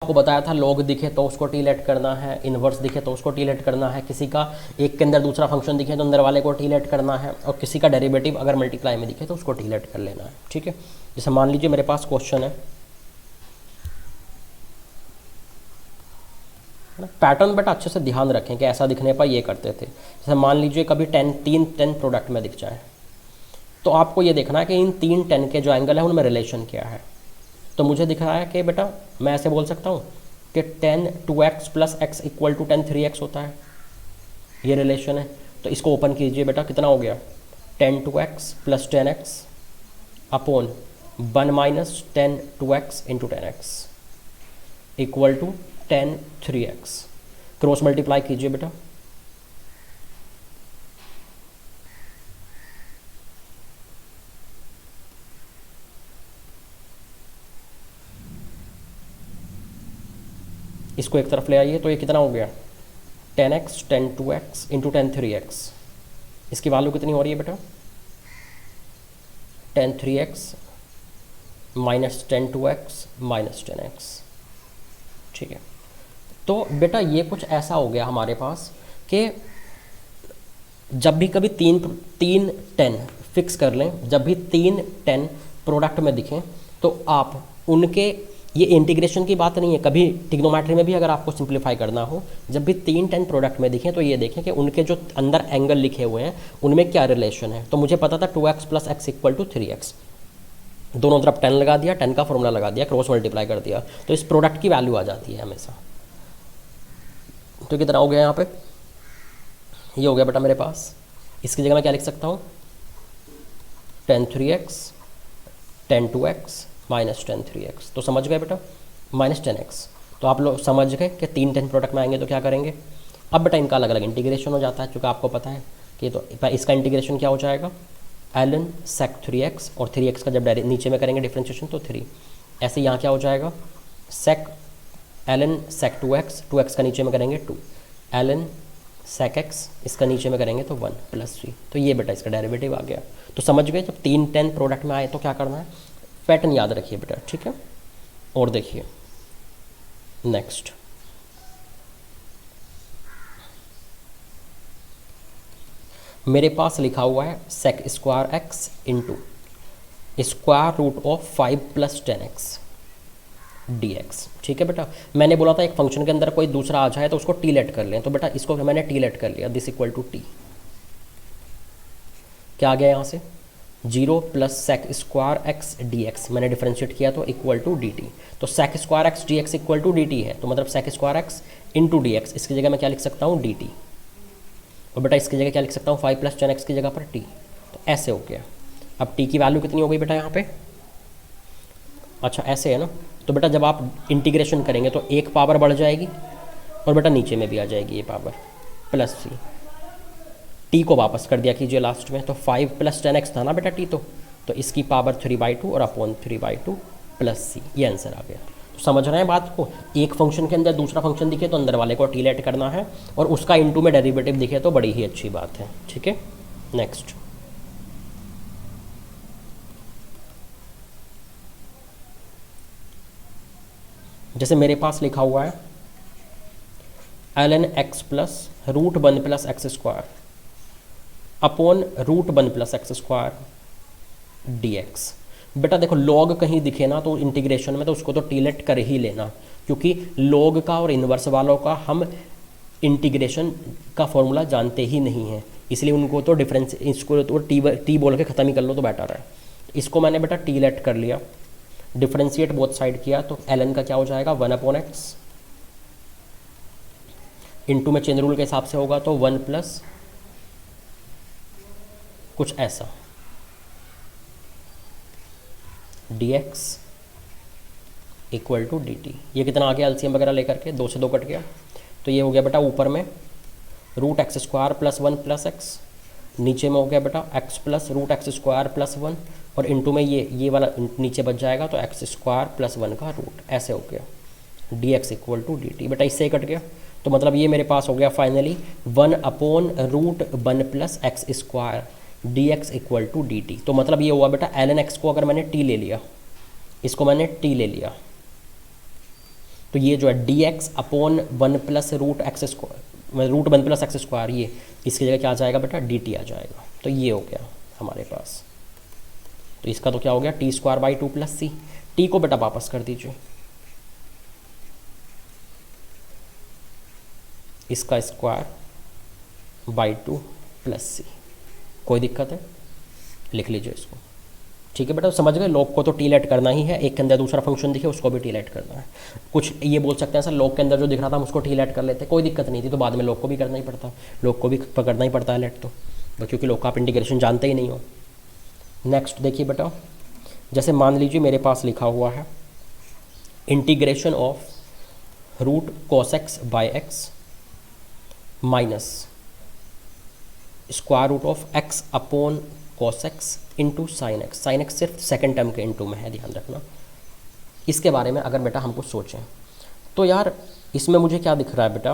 आपको बताया था लॉग दिखे तो उसको टी लेट करना है, इन्वर्स दिखे तो उसको टी लेट करना है, किसी का एक के अंदर दूसरा फंक्शन दिखे तो अंदर वाले को टी लेट करना है, और किसी का डेरिवेटिव अगर मल्टीप्लाई में दिखे तो उसको टी लेट कर लेना है। ठीक है, जैसे मान लीजिए मेरे पास क्वेश्चन है पैटर्न बेटा अच्छे से ध्यान रखें कि ऐसा दिखने पर ये करते थे। जैसे मान लीजिए कभी 10 प्रोडक्ट में दिख जाए तो आपको ये देखना है कि इन 3 10 के जो एंगल है उनमें रिलेशन क्या है। तो मुझे दिख रहा है कि बेटा मैं ऐसे बोल सकता हूँ कि 10 2x plus x equal to 10 3x होता है, ये रिलेशन है। तो इसको ओपन कीजिए बेटा, कितना हो गया 10 2x plus 10x upon 1 minus 10 2x into 10x equal to 10 3x। Cross multiply कीजिए बेटा, इसको एक तरफ ले आइए तो ये कितना हो गया 10x 10 2x इंटू 10 3x। इसकी वैल्यू कितनी हो रही है बेटा 10 3x minus 10 2x minus 10x। ठीक है, तो बेटा ये कुछ ऐसा हो गया हमारे पास कि जब भी कभी तीन 10 फिक्स कर लें, जब भी 3 10 प्रोडक्ट में दिखें तो आप उनके, ये इंटीग्रेशन की बात नहीं है, कभी टिग्नोमेट्री में भी अगर आपको सिंप्लीफाई करना हो, जब भी 3 10 प्रोडक्ट में दिखें तो ये देखें कि उनके जो अंदर एंगल लिखे हुए हैं उनमें क्या रिलेशन है। तो मुझे पता था 2x plus x equal to 3x, दोनों तरफ 10 लगा दिया, 10 का फॉर्मूला लगा दिया, क्रॉस मल्टीप्लाई कर दिया, तो इस प्रोडक्ट की वैल्यू आ जाती है हमेशा। तो कितना हो गया यहाँ पे, ये हो गया बेटा मेरे पास। इसकी जगह मैं क्या लिख सकता हूँ 10 3x 10 2x माइनस 10 3x। तो समझ गए बेटा, माइनस 10x। तो आप लोग समझ गए कि 3 10 प्रोडक्ट में आएंगे तो क्या करेंगे। अब बेटा इनका अलग अलग इंटीग्रेशन हो जाता है, क्योंकि आपको पता है कि तो इसका इंटीग्रेशन क्या हो जाएगा ln sec 3x, और 3x का जब डायरेक्ट नीचे में करेंगे डिफ्रेंशिएशन तो 3। ऐसे यहाँ क्या हो जाएगा sec ln sec 2x, 2x का नीचे में करेंगे 2, ln sec x, इसका नीचे में करेंगे तो 1 प्लस 3। तो ये बेटा इसका डेरिवेटिव आ गया। तो समझ गए, जब 3 10 प्रोडक्ट में आए तो क्या करना है, पैटर्न याद रखिए बेटा। ठीक है, और देखिए नेक्स्ट, मेरे पास लिखा हुआ है sec square x into square root of 5 plus 10x dx। ठीक है बेटा, मैंने बोला था एक फंक्शन के अंदर कोई दूसरा आ जाए तो उसको टी लेट कर लें, तो बेटा इसको मैंने टी लेट कर लिया, दिस इक्वल टू टी। क्या आ गया यहाँ से 0 plus sec square x d x, मैंने डिफ्रेंशिएट किया तो इक्वल टू डी टी। तो sec square x d x equal to d t है, तो मतलब sec square x into d x, इसकी जगह मैं क्या लिख सकता हूँ डी टी। और बेटा इसकी जगह क्या लिख सकता हूँ 5 प्लस 10x की जगह पर टी। तो ऐसे हो गया। अब टी की वैल्यू कितनी हो गई बेटा यहाँ पे, अच्छा ऐसे है ना। तो बेटा जब आप इंटीग्रेशन करेंगे तो एक पावर बढ़ जाएगी और बेटा नीचे में भी आ जाएगी ये पावर प्लस सी। टी को वापस कर दिया कीजिए लास्ट में, तो 5 प्लस 10x था ना बेटा टी, तो इसकी पावर 3/2 और अपॉन 3/2 प्लस सी, ये आंसर आ गया। तो समझ रहे हैं बात को, एक फंक्शन के अंदर दूसरा फंक्शन दिखे तो अंदर वाले को टी लेट करना है, और उसका इनटू में डेरिवेटिव दिखे तो बड़ी ही अच्छी बात है। ठीक है, नेक्स्ट, जैसे मेरे पास लिखा हुआ है ln x plus root 1 plus x square upon root 1 plus x square d x. बेटा देखो लॉग कहीं दिखे ना तो इंटीग्रेशन में तो उसको तो टी लेट कर ही लेना, क्योंकि लॉग का और इन्वर्स वालों का हम इंटीग्रेशन का फॉर्मूला जानते ही नहीं है, इसलिए उनको तो डिफरेंस, इसको तो टी बोल के ख़त्म ही कर लो तो बेटर है। इसको मैंने बेटा टी लेट कर लिया, डिफ्रेंशिएट बोथ साइड किया, तो ln का क्या हो जाएगा 1/x, इंटू में चेन रूल के हिसाब से होगा तो 1 प्लस कुछ ऐसा dx इक्वल टू dt। ये कितना आ गया एलसीएम वगैरह लेकर के, 2 से 2 कट गया, तो ये हो गया बेटा ऊपर में root x square plus 1 plus x, नीचे में हो गया बेटा x plus root x square plus 1, और इंटू में ये वाला नीचे बच जाएगा तो एक्स स्क्वायर प्लस 1 का रूट, ऐसे हो गया dx इक्वल टू dt। बेटा इससे ही कट गया, तो मतलब ये मेरे पास हो गया finally 1/√1 plus x square dx equal to dt। तो मतलब ये हुआ बेटा ln x को अगर मैंने t ले लिया, इसको मैंने t ले लिया, तो ये जो है d x upon 1 plus root x square, root 1 plus x square, ये इसकी जगह क्या आ जाएगा बेटा, डी टी आ जाएगा। तो ये हो गया हमारे पास। तो इसका तो क्या हो गया, t square by 2 plus c. T को बेटा वापस कर दीजिए, इसका स्क्वायर बाई 2 प्लस सी। कोई दिक्कत है, लिख लीजिए इसको। ठीक है बेटा, समझ गए। लॉग को तो टी लेट करना ही है, एक के अंदर दूसरा फंक्शन दिखे उसको भी टी लेट करना है। कुछ ये बोल सकते हैं सर लॉग के अंदर जो दिख रहा था हम उसको टी लेट कर लेते, कोई दिक्कत नहीं थी, तो बाद में लॉग को भी करना ही पड़ता, लॉग को भी पकड़ना ही पड़ता है लेट, तो क्योंकि लॉग का आप इंटीग्रेशन जानते ही नहीं हो। नेक्स्ट देखिए बेटा, जैसे मान लीजिए मेरे पास लिखा हुआ है integration of root cos x by x minus square root of x upon cos x into sine x. Sine x सिर्फ सेकेंड टर्म के इंटू में है, ध्यान रखना। इसके बारे में अगर बेटा हम कुछ सोचें तो यार इसमें मुझे क्या दिख रहा है बेटा,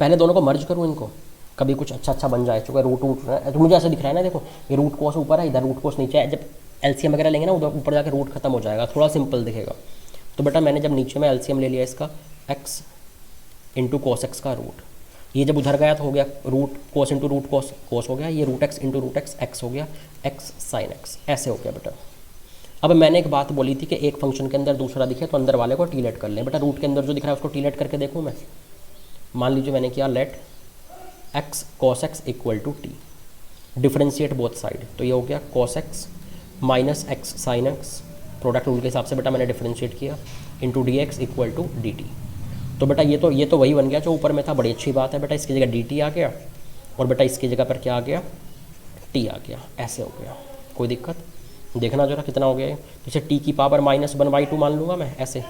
पहले दोनों को मर्ज करूँ इनको, कभी कुछ अच्छा अच्छा बन जाए। चूँकि रूट रूट तो मुझे ऐसा दिख रहा है ना, देखो ये रूट कोस ऊपर है, इधर रूट कोस नीचे है। जब एलसीएम वगैरह लेंगे ना उधर ऊपर जाकर रूट खत्म हो जाएगा, थोड़ा सिंपल दिखेगा। तो बेटा मैंने जब नीचे में एलसीएम ले लिया इसका एक्स इंटू कोस एक्स का रूट, ये जब उधर गया तो हो गया root cos into root cos, cos हो गया, ये root x into root x, x हो गया, एक्स साइन एक्स, ऐसे हो गया बेटा। अब मैंने एक बात बोली थी कि एक फंक्शन के अंदर दूसरा दिखे तो अंदर वाले को टी लेट कर लें। बेटा रूट के अंदर जो दिख रहा है उसको टी लेट करके देखूँ मैं। मान लीजिए मैंने किया let x cos x equal to t, differentiate both side, तो ये हो गया cos x minus x sine x, product rule के हिसाब से बेटा मैंने डिफ्रेंशिएट किया, into d x equal to d t. तो बेटा ये तो वही बन गया जो ऊपर में था, बड़ी अच्छी बात है बेटा। इसकी जगह डी टी आ गया और बेटा इसकी जगह पर क्या आ गया, टी आ गया, ऐसे हो गया। कोई दिक्कत, देखना जरा कितना हो गया है। जैसे टी की पावर माइनस 1/2 मान लूँगा मैं ऐसे।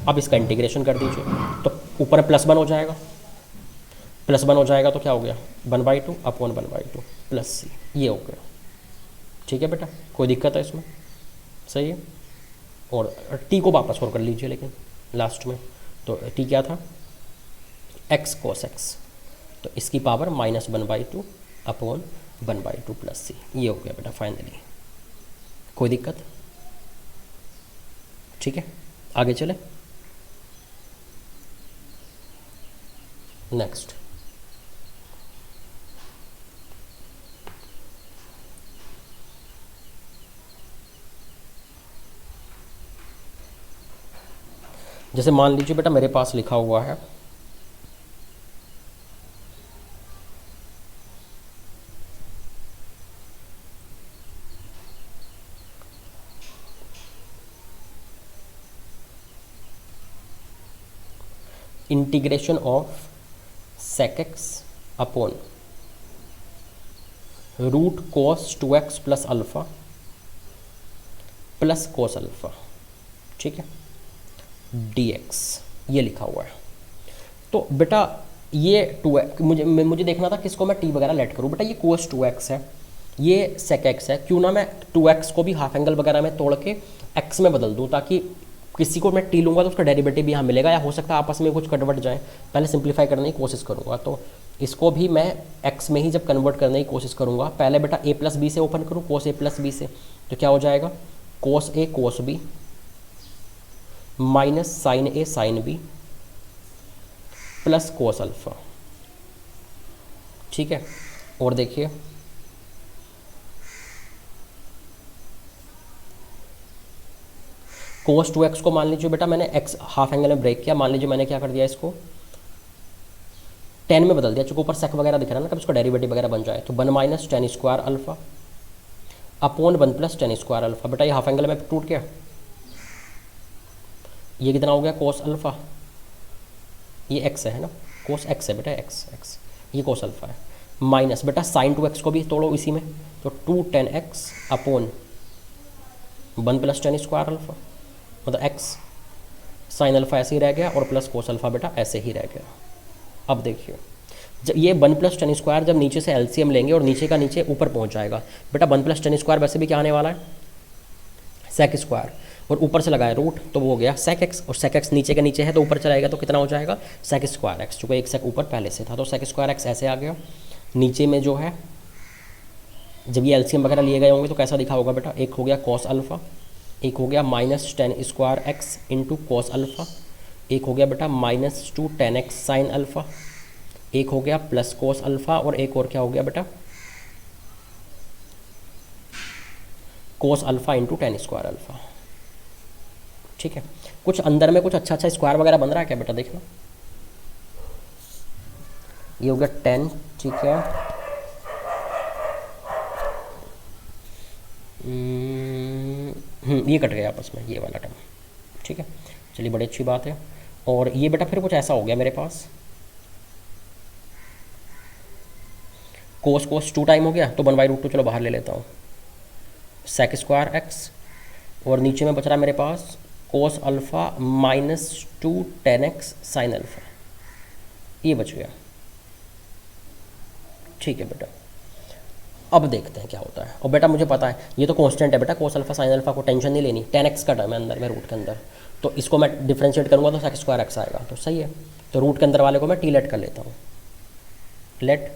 अब इसका इंटीग्रेशन कर दीजिए तो ऊपर +1 हो जाएगा, +1 हो जाएगा तो क्या हो गया 1/2 अपॉन 1/2 प्लस सी, ये हो गया। ठीक है बेटा, कोई दिक्कत है इसमें, सही है। और टी को वापस और कर लीजिए लेकिन लास्ट में, तो टी क्या था एक्स कोस एक्स, तो इसकी पावर -1/2 अपॉन 1/2 प्लस सी, ये हो गया बेटा फाइनली। कोई दिक्कत, ठीक है आगे चले। नेक्स्ट जैसे मान लीजिए बेटा मेरे पास लिखा हुआ है integration of sec x upon root cos 2x plus alpha plus cos alpha, ठीक है, dx, ये लिखा हुआ है। तो बेटा ये 2x मुझे देखना था किसको मैं t वगैरह लेट करूँ। बेटा ये cos 2x है, ये sec x है, क्यों ना मैं 2x को भी हाफ एंगल वगैरह में तोड़ के x में बदल दूँ, ताकि किसी को मैं टी लूँगा तो उसका डेरिवेटिव भी यहाँ मिलेगा, या हो सकता है आपस में कुछ कन्वर्ट जाए। पहले सिंप्लीफाई करने की कोशिश करूँगा, तो इसको भी मैं x में ही जब कन्वर्ट करने की कोशिश करूँगा, पहले बेटा a प्लस बी से ओपन करूँ, cos a प्लस बी से, तो क्या हो जाएगा cos a cos b minus sine a sine b plus cos alpha, ठीक है। और देखिए cos 2x को मान लीजिए बेटा मैंने x हाफ एंगल में ब्रेक किया, मान लीजिए मैंने क्या कर दिया इसको 10 में बदल दिया, चूँकि ऊपर सेक वगैरह दिख रहा है ना, कब इसका डेरिवेटिव वगैरह बन जाए, तो 1 minus ten square alpha upon 1 plus ten square alpha. बेटा ये हाफ एंगल में टूट गया, ये कितना हो गया cos अल्फ़ा, ये x है ना, cos x है बेटा, x ये cos अल्फ़ा है, माइनस बेटा साइन 2x को भी तोड़ो इसी में, तो 2 10x upon 1 plus ten square alpha, मतलब x साइन अल्फ़ा ऐसे ही रह गया और प्लस cos अल्फ़ा बेटा ऐसे ही रह गया। अब देखिए जब ये 1 प्लस टेन स्क्वायर जब नीचे से एलसीएम लेंगे और नीचे का नीचे ऊपर पहुंच जाएगा, बेटा 1 प्लस टेन स्क्वायर वैसे भी क्या आने वाला है सेक स्क्वायर, और ऊपर से लगाया रूट तो वो हो गया सेक एक्स, और सेक एक्स नीचे का नीचे है तो ऊपर चलाएगा तो कितना हो जाएगा सेक स्क्वायर एक्स, चूँकि एक सेक ऊपर पहले से था तो सेक स्क्वायर एक्स ऐसे आ गया। नीचे में जो है जब ये एलसीएम वगैरह लिए गए होंगे तो कैसा दिखा होगा बेटा, एक हो गया कॉस अल्फ़ा एक हो गया -10 square x into cos alpha, एक हो गया बेटा -2 10x साइन अल्फ़ा, एक हो गया प्लस कोस अल्फ़ा, और एक और क्या हो गया बेटा cos alpha into 10 square alpha. ठीक है, कुछ अंदर में कुछ अच्छा अच्छा स्क्वायर वगैरह बन रहा है क्या बेटा, देखना। ये हो गया 10, ठीक है। ये कट गया आपस में, ये वाला टर्म। ठीक है, चलिए बड़ी अच्छी बात है। और ये बेटा फिर कुछ ऐसा हो गया मेरे पास, कोस कोस 2 टाइम हो गया, तो 1/√2 चलो बाहर ले लेता हूँ, सेक स्क्वायर एक्स, और नीचे में बच रहा मेरे पास cos alpha -2 10x sine alpha, ये बच गया। ठीक है बेटा, अब देखते हैं क्या होता है। और बेटा मुझे पता है ये तो कांस्टेंट है बेटा, कोस अल्फ़ा साइन अल्फ़ा को टेंशन नहीं लेनी, 10x का टर्म है अंदर में रूट के अंदर, तो इसको मैं डिफ्रेंशिएट करूँगा तो सेक स्क्वायर एक्स आएगा, तो सही है। तो रूट के अंदर वाले को मैं टी लेट कर लेता हूँ, let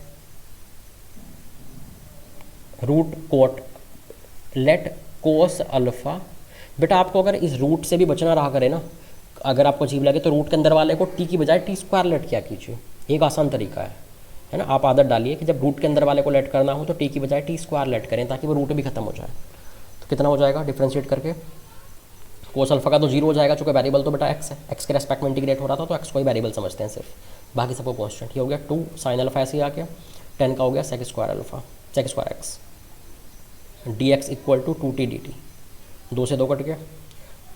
root cot let cos alpha. बेटा आपको अगर इस रूट से भी बचना रहा करे ना, अगर आपको अजीब लगे तो रूट के अंदर वाले को टी की बजाय टी स्क्वायर लेट किया कीजिए, एक आसान तरीका है ना। आप आदत डालिए कि जब रूट के अंदर वाले को लेट करना हो तो टी की बजाय टी स्क्वायर लेट करें, ताकि वो रूट भी खत्म हो जाए। तो कितना हो जाएगा डिफ्रेंशिएट करके, कोस अल्फ़ा का तो 0 हो जाएगा, चूँकि वेरिएबल तो बेटा एक्स है, एक्स के रेस्पेक्ट में इंटीग्रेट हो रहा था, तो एक्स को ही वेरिएबल समझते हैं सिर्फ, बाकी सबको कॉन्स्टेंट। ये हो गया 2 साइन अल्फ़ा ऐसे ही आ गया, 10 का हो गया sec square alpha, sec square x, d x equal to 2t dt, 2 से 2 कट गया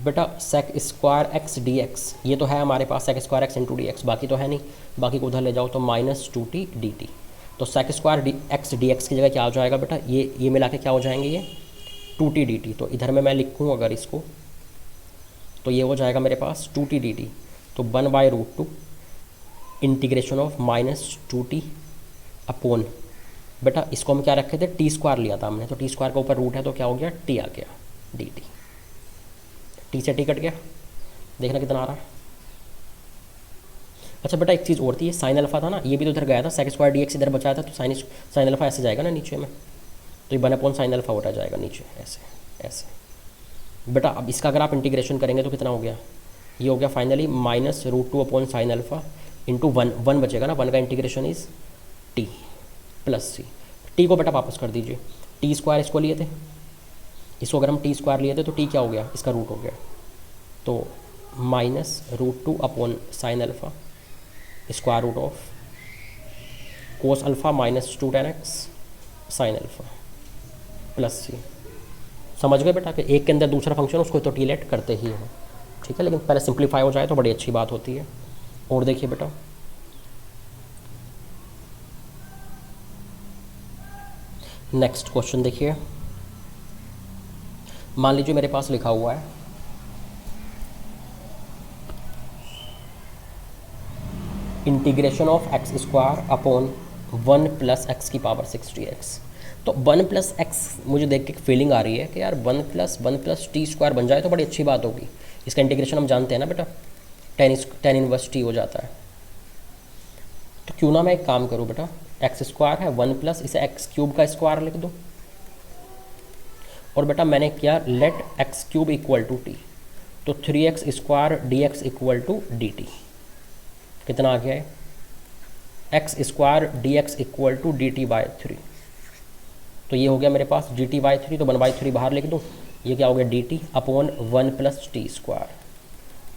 बेटा। Sec square x d x, ये तो है हमारे पास sec square x into d x, बाकी तो है नहीं, बाकी को उधर ले जाओ तो -2t dt। तो sec square x d x की जगह क्या हो जाएगा बेटा, ये मिला के क्या हो जाएंगे, ये 2t dt। तो इधर में मैं लिखूँ अगर इसको, तो ये हो जाएगा मेरे पास 2t dt, तो 1/√2 इंटीग्रेशन ऑफ -2t अपॉन, बेटा इसको हम क्या रखे थे, टी स्क्वायर लिया था हमने, तो टी स्क्वायर के ऊपर रूट है तो क्या हो गया, टी आ गया डी टी, टी से टी कट गया, देखना कितना आ रहा है। अच्छा बेटा एक चीज़ और थी, ये साइन अल्फा था ना, ये भी तो इधर गया था, सेक स्क्वायर डी एक्स इधर बचाया था, तो साइन अल्फा ऐसे जाएगा ना नीचे में, तो ये 1/sin अल्फा उठा जाएगा नीचे ऐसे ऐसे। बेटा अब इसका अगर आप इंटीग्रेशन करेंगे तो कितना हो गया, ये हो गया फाइनली -√2/sin अल्फा इंटू 1 बचेगा ना, 1 का integration is t plus c. T को बेटा वापस कर दीजिए, टी स्क्वायर इसको लिए थे, इसको अगर हम टी स्क्वायर लिए थे तो टी क्या हो गया, इसका रूट हो गया, तो -√2/sin alpha square root of cos alpha -2 10x sine alpha plus c. समझ गए बेटा कि एक के अंदर दूसरा फंक्शन उसको तो टी लेट करते ही हैं, ठीक है, लेकिन पहले सिंप्लीफाई हो जाए तो बड़ी अच्छी बात होती है। और देखिए बेटा नेक्स्ट क्वेश्चन देखिए, मान लीजिए मेरे पास लिखा हुआ है integration of x square upon 1 + x की पावर 6 dx। तो 1 + x मुझे देख के एक फीलिंग आ रही है कि यार 1 + 1 + t स्क्वायर बन जाए तो बड़ी अच्छी बात होगी। इसका इंटीग्रेशन हम जानते हैं ना बेटा, tan इनवर्स t हो जाता है। तो क्यों ना मैं एक काम करूँ बेटा, एक्स स्क्वायर है 1 + इसे x³ का स्क्वायर लिख दो, और बेटा मैंने किया late x³ equal to t, तो 3x square dx equal to dt कितना आ गया है, x square dx equal to dt/3। तो ये हो गया मेरे पास dt/3, तो 1/3 बाहर लिख दो, ये क्या हो गया dt upon 1 + t square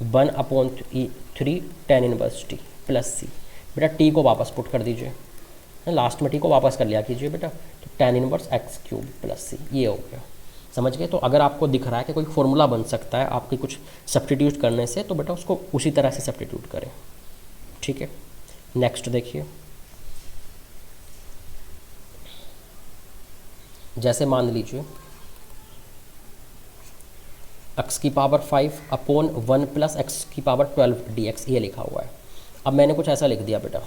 1/3 tan inverse t plus c. बेटा t को वापस पुट कर दीजिए, लास्ट में t को वापस कर लिया कीजिए बेटा, तो tan inverse x³ plus c, ये हो गया। समझ गए। तो अगर आपको दिख रहा है कि कोई फॉर्मूला बन सकता है आपकी कुछ सब्स्टिट्यूट करने से, तो बेटा उसको उसी तरह से सब्स्टिट्यूट करें, ठीक है। नेक्स्ट देखिए, जैसे मान लीजिए x की पावर 5 अपॉन 1 + x की पावर 12 dx ये लिखा हुआ है। अब मैंने कुछ ऐसा लिख दिया बेटा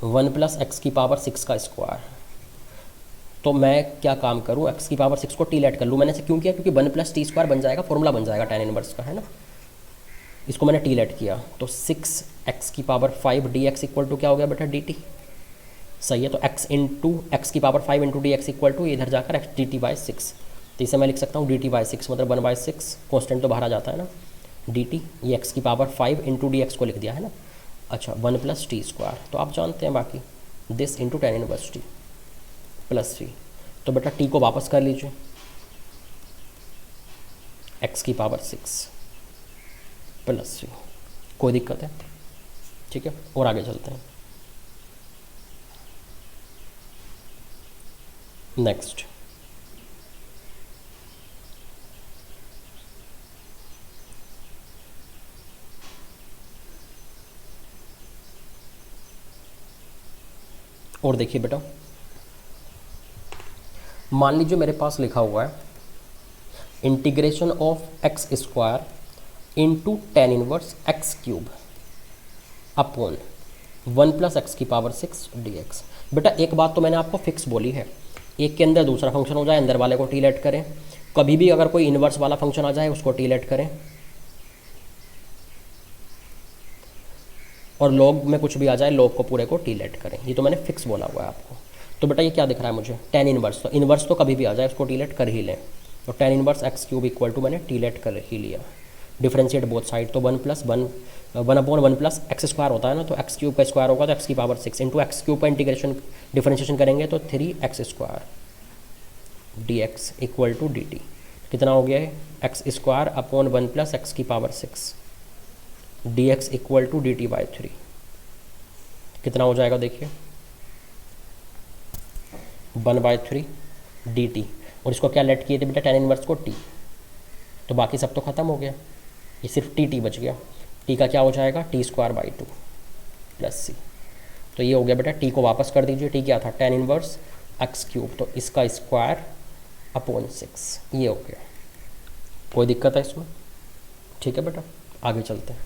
1 + x की पावर 6 का स्क्वायर, तो मैं क्या काम करूँ, x की पावर 6 को टी लेट कर लूँ। मैंने ऐसे क्यों किया, क्योंकि 1 + t स्क्वायर बन जाएगा, फॉर्मूला बन जाएगा tan इनवर्स का, है ना। इसको मैंने टी लेट किया, तो 6x की पावर 5 dx इक्वल टू क्या हो गया बेटा dt, सही है। तो x की power 5 into d x equal to इधर जाकर x dt/6, तो इसे मैं लिख सकता हूँ dt बाई 6 मतलब 1/6, कॉन्स्टेंट तो बाहर आ जाता है ना, dt ये x की पावर 5 इंटू डी एक्स को लिख दिया है ना। अच्छा 1 + t², तो आप जानते हैं बाकी this into tan inverse t plus v। तो बेटा t को वापस कर लीजिए, x की पावर 6 प्लस v। कोई दिक्कत है? ठीक है, और आगे चलते हैं। नेक्स्ट और देखिए बेटा, मान लीजिए मेरे पास लिखा हुआ है integration of x² into tan inverse x³ upon 1 + x की पावर 6 dx। बेटा एक बात तो मैंने आपको फिक्स बोली है, एक के अंदर दूसरा फंक्शन हो जाए, अंदर वाले को टी लेट करें, कभी भी अगर कोई इन्वर्स वाला फंक्शन आ जाए उसको टी लेट करें, और लॉग में कुछ भी आ जाए लॉग को पूरे को टी लेट करें। ये तो मैंने फिक्स बोला हुआ है आपको। तो बेटा ये क्या दिख रहा है मुझे, tan इनवर्स, तो इन्वर्स तो कभी भी आ जाए उसको टी लेट कर ही लें। तो tan inverse x³ equal to मैंने टी लेट कर ही लिया, डिफ्रेंशिएट बोथ साइड, तो 1 + 1/1 + x² होता है ना, तो x³ का स्क्वायर होगा तो x की पावर 6 इंटू x³ का इंटीग्रेशन डिफ्रेंशिएशन करेंगे तो 3x² dx equal to dt। कितना हो गया है, x² अपॉन 1 + x की power 6 dx equal to dt by 3। कितना हो जाएगा देखिए, 1/3 dt, और इसको क्या लेट किए थे बेटा, tan इनवर्स को t, तो बाकी सब तो ख़त्म हो गया, ये सिर्फ t बच गया। t का क्या हो जाएगा, t²/2 प्लस c। तो ये हो गया बेटा, t को वापस कर दीजिए, t क्या था, tan इनवर्स x³, तो इसका स्क्वायर अपॉन 6, ये हो गया। कोई दिक्कत है इसमें? ठीक है बेटा, आगे चलते हैं।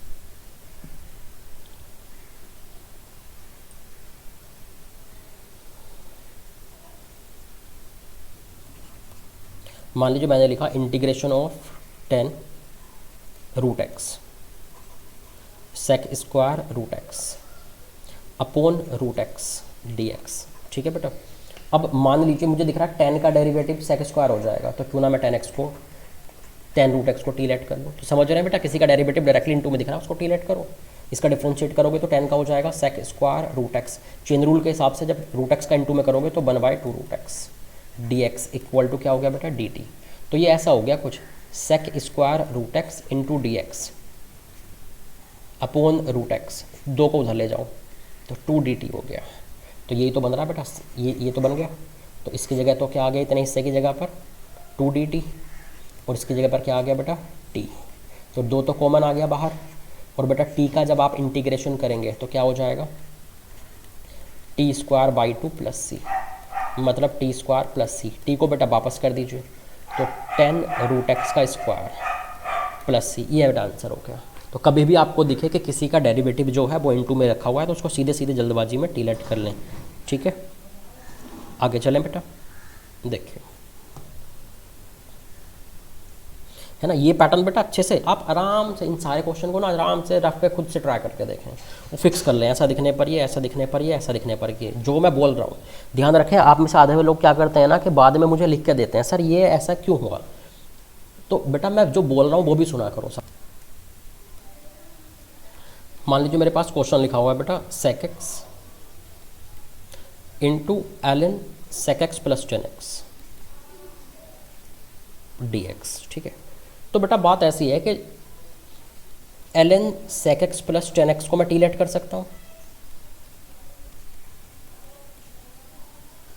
मान लीजिए मैंने लिखा integration of 10 √x sec² √x upon √x dx। ठीक है बेटा, अब मान लीजिए मुझे दिख रहा है 10 का डेरिवेटिव sec² हो जाएगा, तो क्यों ना मैं 10 √x को टी लेट कर लूँ। तो समझ रहे हैं बेटा, किसी का डेरिवेटिव डायरेक्टली इनटू में दिख रहा है उसको टी लेट करो, इसका डिफ्रेंशिएट करोगे तो 10 का हो जाएगा sec² √x। चेन रूल के हिसाब से जब √x का इनटू में करोगे तो 1/2 √x dx इक्वल टू क्या हो गया बेटा, dt। तो ये ऐसा हो गया कुछ, sec² √x into dx upon √x, 2 को उधर ले जाओ तो 2 dt हो गया। तो यही तो बन रहा है बेटा, ये तो बन गया। तो इसकी जगह तो क्या आ गया, इतने हिस्से की जगह पर 2 dt, और इसकी जगह पर क्या आ गया बेटा, t। तो 2 तो कॉमन आ गया बाहर, और बेटा t का जब आप इंटीग्रेशन करेंगे तो क्या हो जाएगा, t²/2 प्लस c, मतलब t² प्लस c। t को बेटा वापस कर दीजिए, तो 10 √x का स्क्वायर प्लस c, ये बेटा आंसर हो गया। तो कभी भी आपको दिखे कि किसी का डेरिवेटिव जो है वो इनटू में रखा हुआ है तो उसको सीधे सीधे जल्दबाजी में टी लेट कर लें। ठीक है, आगे चलें बेटा, देखिए है ना, ये पैटर्न बेटा अच्छे से आप आराम से इन सारे क्वेश्चन को ना आराम से रफ पे खुद से ट्राई करके देखें, वो फिक्स कर लें, ऐसा दिखने पर ये, ऐसा दिखने पर ये, ऐसा दिखने पर ये, जो मैं बोल रहा हूँ। ध्यान रखें, आप में से आधे हुए लोग क्या करते हैं ना कि बाद में मुझे लिख के देते हैं सर ये ऐसा क्यों हुआ, तो बेटा मैं जो बोल रहा हूँ वो भी सुना करो सर। मान लीजिए मेरे पास क्वेश्चन लिखा हुआ है बेटा sec x into ln sec x plus 10x dx। ठीक है, तो बेटा बात ऐसी है कि ln sec x plus 10x को मैं टी लेट कर सकता हूँ।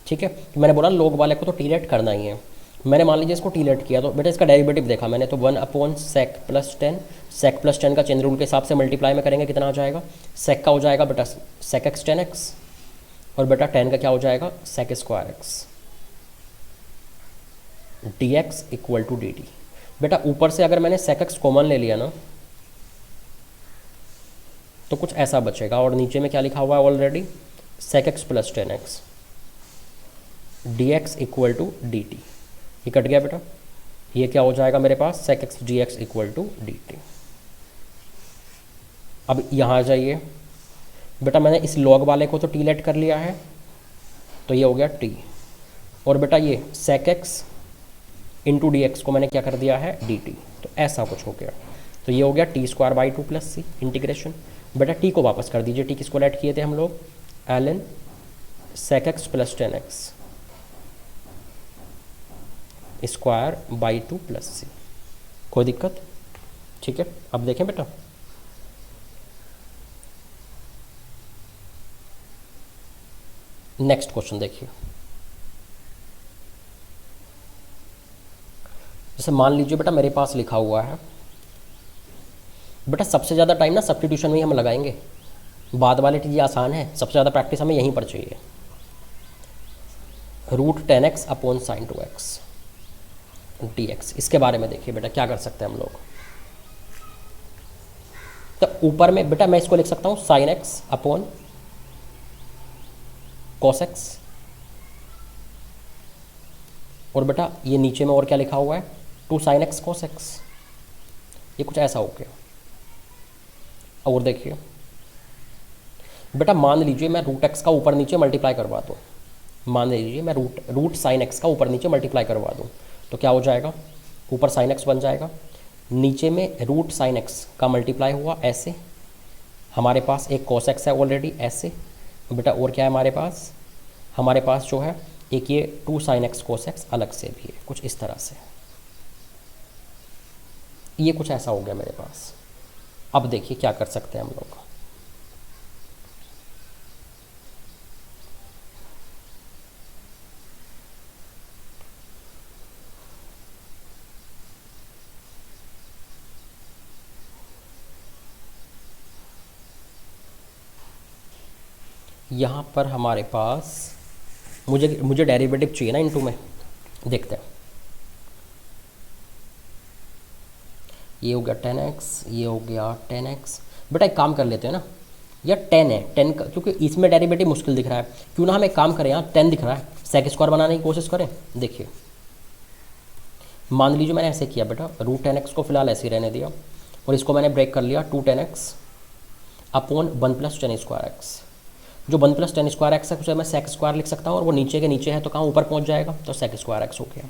ठीक है, मैंने बोला लोग वाले को तो टी लेट करना ही है, मैंने मान लीजिए इसको टी लेट किया, तो बेटा इसका डेरिवेटिव देखा मैंने, तो 1/sec प्लस 10, sec प्लस 10 का चेन रूल के हिसाब से मल्टीप्लाई में करेंगे कितना आ जाएगा, sec का हो जाएगा बेटा sec x 10x, और बेटा 10 का क्या हो जाएगा sec² x dx equal to dt। बेटा ऊपर से अगर मैंने sec x कॉमन ले लिया ना तो कुछ ऐसा बचेगा, और नीचे में क्या लिखा हुआ है already, sec x plus 10x dx equal to dt। ये कट गया बेटा, ये क्या हो जाएगा मेरे पास sec x dx equal to dt। अब यहाँ आ जाइए बेटा, मैंने इस लॉग वाले को तो टी लेट कर लिया है, तो ये हो गया t, और बेटा ये sec x into d x को मैंने क्या कर दिया है डी टी, तो ऐसा कुछ हो गया। तो ये हो गया t square by two plus c integration. बेटा टी को वापस कर दीजिए, टी किसको लेट किए थे हम लोग, l n sec x plus ten x square by two plus c. कोई दिक्कत? ठीक है, अब देखें बेटा, नेक्स्ट क्वेश्चन देखिए। जैसे मान लीजिए बेटा मेरे पास लिखा हुआ है, बेटा सबसे ज़्यादा टाइम ना सब्स्टिट्यूशन में ही हम लगाएंगे, बाद वाली चीज़ आसान है, सबसे ज़्यादा प्रैक्टिस हमें यहीं पर चाहिए। Root tan x upon sine two x d x, इसके बारे में देखिए बेटा क्या कर सकते हैं हम लोग। तो ऊपर में बेटा मैं इसको लिख सकता हूँ sine x upon cos x, और बेटा ये नीचे में और क्या लिखा हुआ है, two sine x cos x, ये कुछ ऐसा हो गया। और देखिए बेटा मान लीजिए मैं रूट एक्स का ऊपर नीचे मल्टीप्लाई करवा दूँ, मान लीजिए मैं रूट साइन एक्स का ऊपर नीचे मल्टीप्लाई करवा दूँ, तो क्या हो जाएगा, ऊपर साइन एक्स बन जाएगा, नीचे में रूट साइन एक्स का मल्टीप्लाई हुआ ऐसे, हमारे पास एक कॉस एक्स है ऑलरेडी ऐसे, बेटा और क्या है हमारे पास जो है एक ये two sine x cos x अलग से भी है, कुछ इस तरह से, ये कुछ ऐसा हो गया मेरे पास। अब देखिए क्या कर सकते हैं हम लोग। यहाँ पर हमारे पास मुझे डेरिवेटिव चाहिए ना इनटू में, देखते हैं। ये हो गया 10x, ये हो गया 10x। बेटा एक काम कर लेते हैं ना, या 10 है, 10 का क्योंकि इसमें डेरिवेटिव मुश्किल दिख रहा है, क्यों ना हम एक काम करें, यहाँ 10 दिख रहा है, सेक स्क्वायर बनाने की कोशिश करें। देखिए मान लीजिए मैंने ऐसे किया बेटा, रूट 10x को फिलहाल ऐसे ही रहने दिया, और इसको मैंने ब्रेक कर लिया, 2 10x upon 1 plus 10 square x. जो 1 प्लस 10 स्क्वायर एक्स है उसे मैं सेक स्क्वायर लिख सकता हूँ, और वो नीचे के नीचे है तो कहाँ ऊपर पहुँच जाएगा, तो सेक स्क्वायर एक्स हो गया।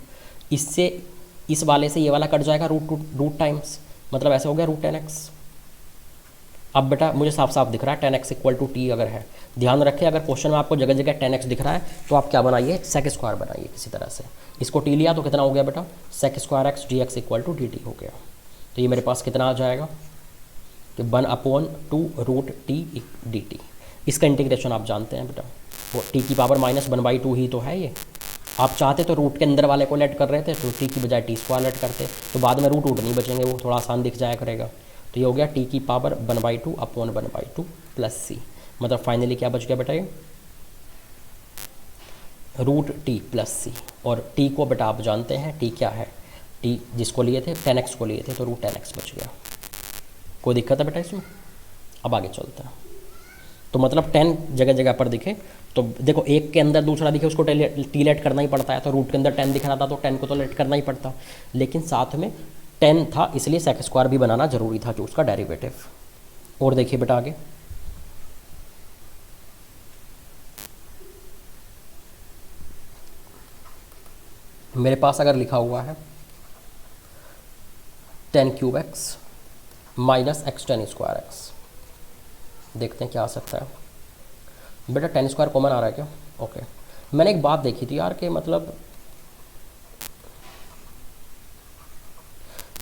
इससे इस वाले से ये वाला कट जाएगा, रूट टाइम्स, मतलब ऐसे हो गया रूट 10x। अब बेटा मुझे साफ साफ दिख रहा है 10x इक्वल टू टी अगर है, ध्यान रखें अगर क्वेश्चन में आपको जगह जगह 10x दिख रहा है तो आप क्या बनाइए, सेक स्क्वायर बनाइए किसी तरह से। इसको टी लिया तो कितना हो गया बेटा, sec square x d x equal to d t हो गया। तो ये मेरे पास कितना आ जाएगा कि 1 upon 2 root t d t. इसका इंटीग्रेशन आप जानते हैं बेटा, वो टी की पावर -1/2 ही तो है ये। आप चाहते तो रूट के अंदर वाले को लेट कर रहे थे, तो टी की बजाय टी स्क्वायर लेट करते, तो बाद में रूट नहीं बचेंगे, वो थोड़ा आसान दिख जाया करेगा। तो ये हो गया टी की पावर 1/2 अपॉन 1/2 प्लस सी, मतलब फाइनली क्या बच गया बेटा, ये रूट टी प्लस सी। और टी को बेटा आप जानते हैं टी क्या है, टी जिसको लिए थे 10x को लिए थे, तो रूट 10x बच गया। कोई दिक्कत है बेटा इसमें? अब आगे चलते हैं। तो मतलब 10 जगह जगह पर दिखे, तो देखो एक के अंदर दूसरा दिखे उसको टी लेट करना ही पड़ता है, तो रूट के अंदर 10 दिख रहा था तो 10 को तो लेट करना ही पड़ता, लेकिन साथ में 10 था इसलिए सेक स्क्वायर भी बनाना जरूरी था जो उसका डेरिवेटिव। और देखिए बेटा आगे, मेरे पास अगर लिखा हुआ है 10³ माइनस x 10 स्क्वायर एक्स, देखते हैं क्या आ सकता है। बेटा 10 स्क्वायर कॉमन आ रहा है क्या? ओके। मैंने एक बात देखी थी यार कि मतलब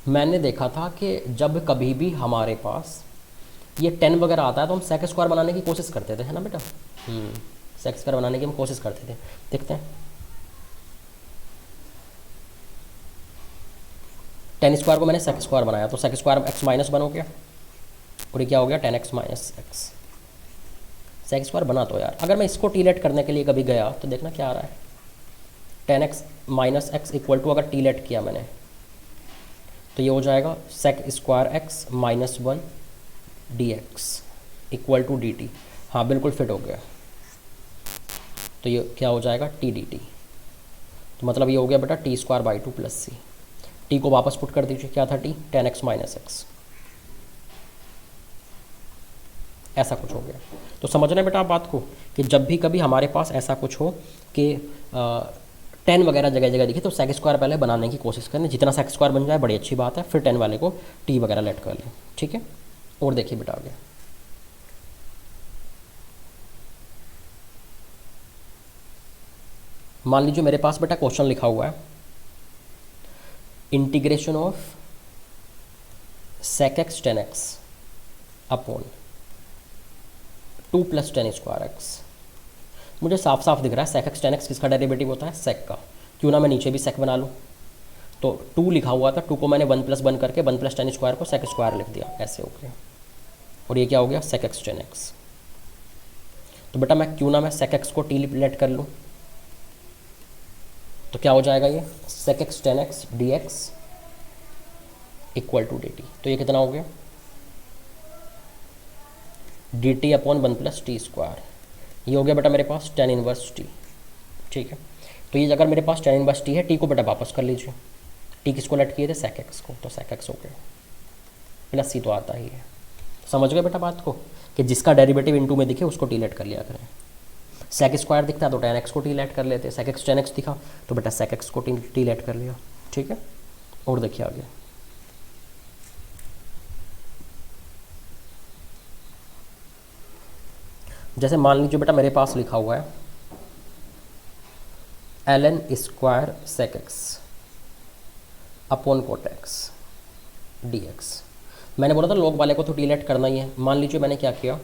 मैंने देखा था कि जब कभी भी हमारे पास ये 10 वगैरह आता है तो हम सेक स्क्वायर बनाने की कोशिश करते थे, है ना बेटा? सेक स्क्वायर बनाने की हम कोशिश करते थे। देखते हैं 10 स्क्वायर को मैंने सेक स्क्वायर बनाया, तो सेक स्क्वायर एक्स माइनस 1 हो गया, और ये क्या हो गया 10x minus x. Sec square बना तो यार, अगर मैं इसको टीलेट करने के लिए कभी गया तो देखना क्या आ रहा है, 10x minus x equal to, अगर टीलेट किया मैंने तो ये हो जाएगा sec square x minus 1 d x equal to d t. हाँ बिल्कुल फिट हो गया, तो ये क्या हो जाएगा टी डी टी। तो मतलब ये हो गया बेटा t square by 2 plus c. T को वापस पुट कर दीजिए, क्या था टी 10x माइनस एक्स, ऐसा कुछ हो गया। तो समझना बेटा आप बात को कि जब भी कभी हमारे पास ऐसा कुछ हो कि 10 वगैरह जगह जगह दिखे तो सेक स्क्वायर पहले बनाने की कोशिश करें, जितना सेक स्क्वायर बन जाए बड़ी अच्छी बात है, फिर 10 वाले को टी वगैरह लेट कर लें, ठीक है। और देखिए बेटा आगे, मान लीजिए मेरे पास बेटा क्वेश्चन लिखा हुआ है, integration of sec x 10x upon 2 + 10 square x. मुझे साफ साफ दिख रहा है सेक एक्स 10x किसका डेरिवेटिव होता है, सेक का। क्यों ना मैं नीचे भी सेक बना लूँ। तो 2 लिखा हुआ था, 2 को मैंने 1 + 1 करके 1 + 10 स्क्वायर को सेक स्क्वायर लिख दिया, ऐसे हो गया। और ये क्या हो गया, सेक एक्स 10x। तो बेटा मैं क्यों ना मैं सेक एक्स को टी लेट कर लूँ, तो क्या हो जाएगा ये sec x 10x dx equal to dt। तो ये कितना हो गया, dt अपॉन 1 + t स्क्वायर। ये हो गया बेटा मेरे पास tan इनवर्स t, ठीक है। तो ये अगर मेरे पास tan इनवर्स t है, t को बेटा वापस कर लीजिए। t किसको लेट किए थे, सेक एक्स को, तो सेक एक्स हो गया, प्लस c तो आता ही है। समझ गए बेटा बात को, कि जिसका डेरिवेटिव इनटू में दिखे उसको टी लेट कर लिया करें। सेक स्क्वायर दिखता है तो tan x को टी लेट कर लेते, सेक एक्स 10x दिखा तो बेटा सेक एक्स को टी लेट कर लिया, ठीक है। और देखिए आगे, जैसे मान लीजिए बेटा मेरे पास लिखा हुआ है ln square sec x upon cot x dx। मैंने बोला था लोग वाले को तो टी लेट करना ही है। मान लीजिए मैंने क्या किया,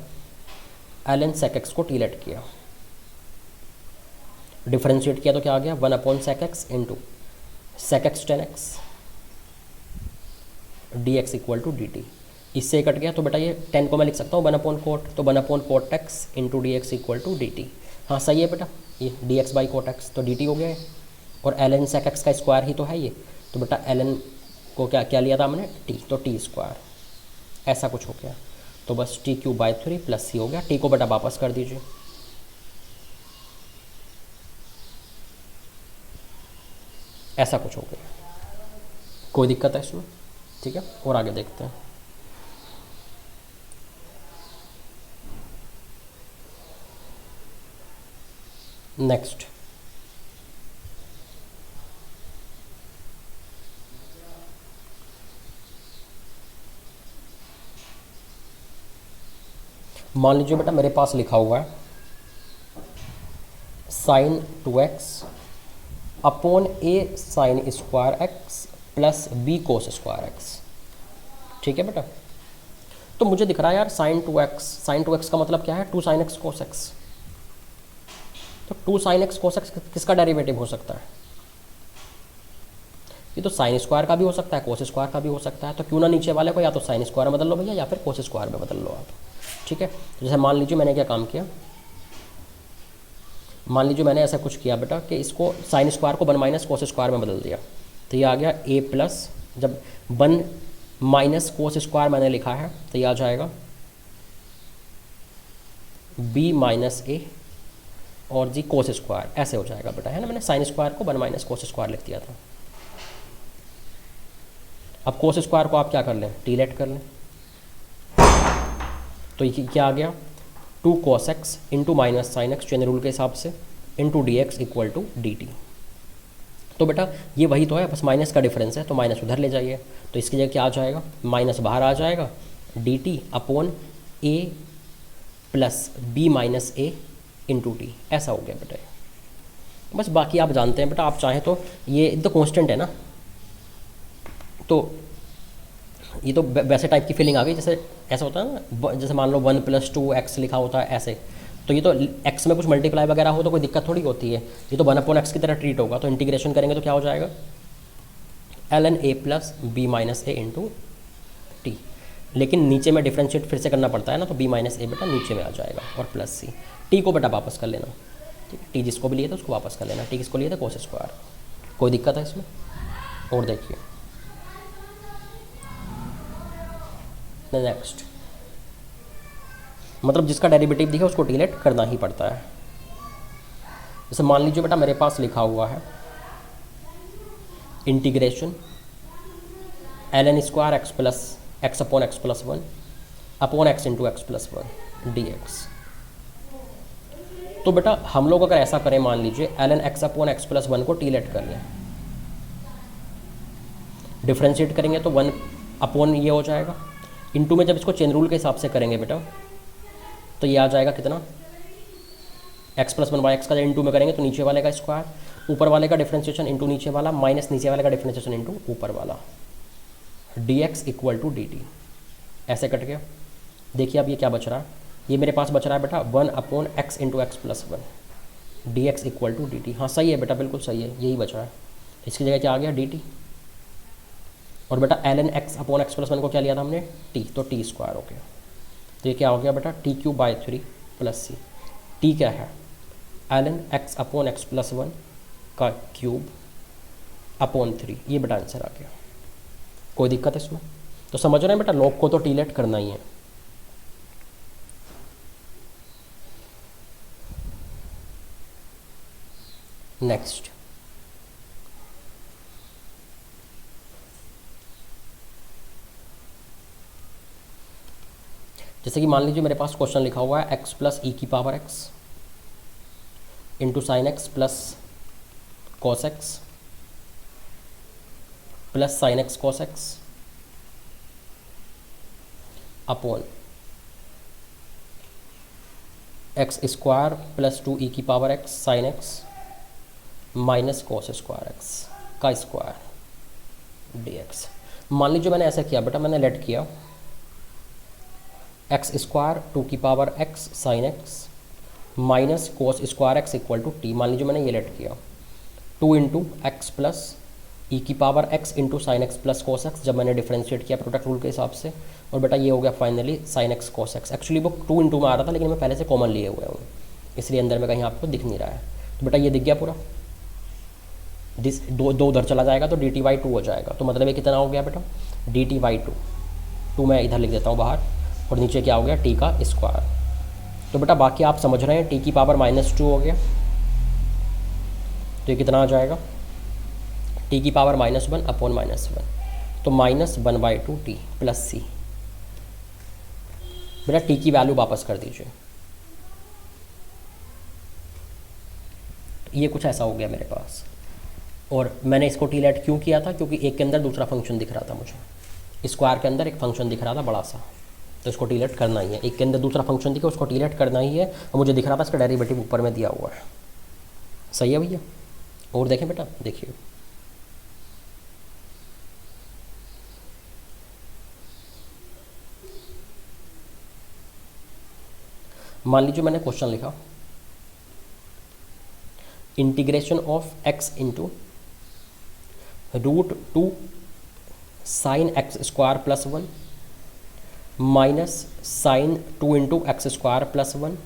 ln सेक एक्स को टी लेट किया, डिफरेंशिएट किया तो क्या आ गया 1 upon sec x into sec x 10x dx equal to dt। इससे कट गया तो बेटा ये 10 को मैं लिख सकता हूँ 1 अपॉन कोट, तो 1 upon cot x into d x equal to d t. हाँ सही है बेटा, ये d x by cot x तो डी टी हो गया है, और एल एन सेक एक्स का स्क्वायर ही तो है ये। तो बेटा एल एन को क्या क्या लिया था हमने, टी, तो टी स्क्वायर, ऐसा कुछ हो गया। तो बस टी क्यूब बाई 3 प्लस सी हो गया। टी को बेटा वापस कर दीजिए, ऐसा कुछ हो गया। कोई दिक्कत है इसमें, ठीक है। और आगे देखते हैं, नेक्स्ट मान लीजिए बेटा मेरे पास लिखा हुआ है sine 2x upon a sine square x plus b cos square x, ठीक है बेटा। तो मुझे दिख रहा है यार साइन 2x का मतलब क्या है, 2 sin x cos x। तो 2 sin x cos x किसका डेरिवेटिव हो सकता है, ये तो साइन स्क्वायर का भी हो सकता है, कोस स्क्वायर का भी हो सकता है। तो क्यों ना नीचे वाले को या तो साइन स्क्वायर में बदल लो भैया, या फिर कोस स्क्वायर में बदल लो आप, ठीक है। जैसे मान लीजिए मैंने क्या काम किया, मान लीजिए मैंने ऐसा कुछ किया बेटा कि इसको साइन स्क्वायर को 1 माइनस कोस स्क्वायर में बदल दिया, तो ये आ गया a प्लस, जब 1 माइनस कोस स्क्वायर मैंने लिखा है तो ये आ जाएगा b माइनस ए और जी कोस स्क्वायर, ऐसे हो जाएगा बेटा, है ना। मैंने साइन स्क्वायर को 1 माइनस कोस स्क्वायर लिख दिया था। अब कोस स्क्वायर को आप क्या कर लें, टी लेट कर लें। तो ये क्या आ गया, 2 cos x into minus sine x chain rule के हिसाब से into d x equal to d t. तो बेटा ये वही तो है, बस माइनस का डिफरेंस है, तो माइनस उधर ले जाइए। तो इसकी जगह क्या आ जाएगा, माइनस बाहर आ जाएगा, D t upon A plus b minus a into T, ऐसा हो गया बेटा। बस बाकी आप जानते हैं बेटा, आप चाहें तो ये तो कांस्टेंट है ना, तो ये तो वैसे टाइप की फीलिंग आ गई, जैसे ऐसा होता है ना, जैसे मान लो 1 + 2x लिखा होता है ऐसे, तो ये तो x में कुछ मल्टीप्लाई वगैरह हो तो कोई दिक्कत थोड़ी होती है, ये तो 1/x की तरह ट्रीट होगा। तो इंटीग्रेशन करेंगे तो क्या हो जाएगा, ln a plus b minus a into t. लेकिन नीचे में डिफ्रेंशिएट फिर से करना पड़ता है ना, तो b माइनस ए बेटा नीचे में आ जाएगा और प्लस सी। टी को बेटा वापस कर लेना, ठीक है। टी जिसको भी लिए थे उसको वापस कर लेना, टी किसको लिए थे, कोस स्क्वायर। कोई दिक्कत है इसमें। और देखिए नेक्स्ट, मतलब जिसका डेरिवेटिव दिखे उसको टी लेट करना ही पड़ता है। जैसे मान लीजिए बेटा मेरे पास लिखा हुआ है integration ln square x plus x upon x plus 1 upon x into x plus 1 d x. तो बेटा हम लोग अगर ऐसा करें, मान लीजिए ln x upon x plus 1 को टी लेट कर लें, डिफ्रेंशिएट करेंगे तो 1 अपॉन ये हो जाएगा, इनटू में जब इसको चेन रूल के हिसाब से करेंगे बेटा तो ये आ जाएगा कितना, x प्लस 1 बाई एक्स का इंटू में करेंगे तो नीचे वाले का स्क्वायर, ऊपर वाले का डिफ्रेंशिएशन इंटू नीचे वाला, माइनस नीचे वाले का डिफ्रेंशिएशन इंटू ऊपर वाला, dx इक्वल टू dt। ऐसे कट गया। देखिए अब ये क्या बच रहा है, ये मेरे पास बच रहा है बेटा 1 upon x into x plus 1, d x equal to d t. हाँ सही है बेटा, बिल्कुल सही है, यही बच रहा है। इसकी जगह क्या आ गया, डी टी। और बेटा ln x upon x plus 1 को क्या लिया था हमने, टी, तो टी स्क्वायर हो गया। तो ये क्या हो गया बेटा, t cube by 3 plus c. T क्या है, ln x upon x plus 1 का क्यूब अपॉन 3, ये बेटा आंसर आ गया। कोई दिक्कत है इसमें? तो समझ रहे हैं बेटा, लॉग को तो टी लेट करना ही है। नेक्स्ट, जैसे कि मान लीजिए मेरे पास क्वेश्चन लिखा हुआ है x प्लस ई की power x into sine x plus cos x plus sign x cos x upon x square plus 2 ई की power x sine x minus cos square x का स्क्वायर dx। मान लीजिए मैंने ऐसा किया बेटा, मैंने लेट किया एक्स स्क्वायर 2 की power x sine x minus cos square x equal to t. मान लीजिए मैंने ये लेट किया 2 इंटू एक्स प्लस ई की power x into sine x plus cos x, जब मैंने डिफ्रेंशिएट किया प्रोडक्ट रूल के हिसाब से, और बेटा ये हो गया finally sine x cos x. Actually वो 2 इंटू में आ रहा था, लेकिन मैं पहले से कॉमन लिए हुए हूँ, इसलिए अंदर में कहीं आपको दिख नहीं रहा है। तो बेटा ये दिख गया पूरा, दो उधर चला जाएगा तो डी टी बाई 2 हो जाएगा। तो मतलब ये कितना हो गया बेटा, डी टी बाई 2 मैं इधर लिख देता हूँ बाहर, और नीचे क्या हो गया, टी का स्क्वायर। तो बेटा बाकी आप समझ रहे हैं, टी की पावर -2 हो गया, तो ये कितना आ जाएगा, टी की पावर -1 अपॉन -1, तो -1/2 टी प्लस सी। बेटा टी की वैल्यू वापस कर दीजिए। ये कुछ ऐसा हो गया मेरे पास, और मैंने इसको टी लेट क्यों किया था, क्योंकि एक के अंदर दूसरा फंक्शन दिख रहा था मुझे, स्क्वायर के अंदर एक फंक्शन दिख रहा था बड़ा सा, तो इसको टी लेट करना ही है। एक के अंदर दूसरा फंक्शन दिखा, उसको टी लेट करना ही है, और मुझे दिख रहा था इसका डेरिवेटिव ऊपर में दिया हुआ है। सही है भैया? और देखें बेटा, देखिए मान लीजिए मैंने क्वेश्चन लिखा integration of x into √2 sine x square plus 1 minus sine 2 into x square plus 1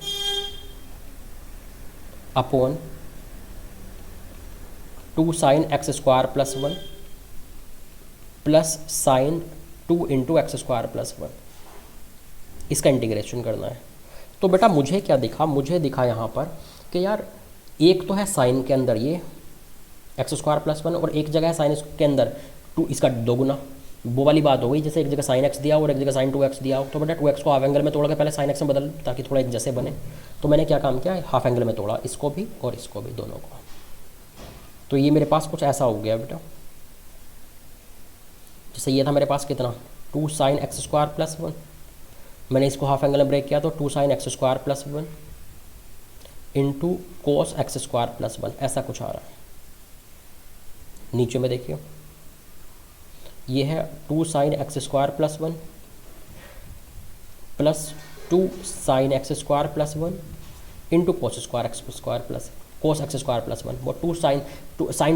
upon 2 sine x square plus 1 plus sine 2 into x square plus 1, इसका इंटीग्रेशन करना है। तो बेटा मुझे क्या दिखा, मुझे दिखा यहाँ पर कि यार एक तो है साइन के अंदर ये एक्स स्क्वायर प्लस 1, और एक जगह है साइन के अंदर 2, इसका 2 गुना। वो वाली बात हो गई, जैसे एक जगह साइन एक्स दिया और एक जगह साइन 2x दिया हो, तो बेटा 2x को हाफ एंगल में तोड़ के पहले साइन एक्स में बदल, ताकि थोड़ा एक जैसे बने। तो मैंने क्या काम किया, हाफ एंगल में तोड़ा, इसको भी और इसको भी, दोनों को। तो ये मेरे पास कुछ ऐसा हो गया बेटा, जैसे ये था मेरे पास कितना, 2 साइन एक्स स्क्वायर प्लस 1, मैंने इसको हाफ एंगल में ब्रेक किया तो 2 sine x square plus 1 into cos x square plus 1, ऐसा कुछ आ रहा है। नीचे में देखिए ये है 2 sine x square plus 1 plus 2 sine x square plus 1 into cos square x square plus cos x square plus 1। वो 2 साइन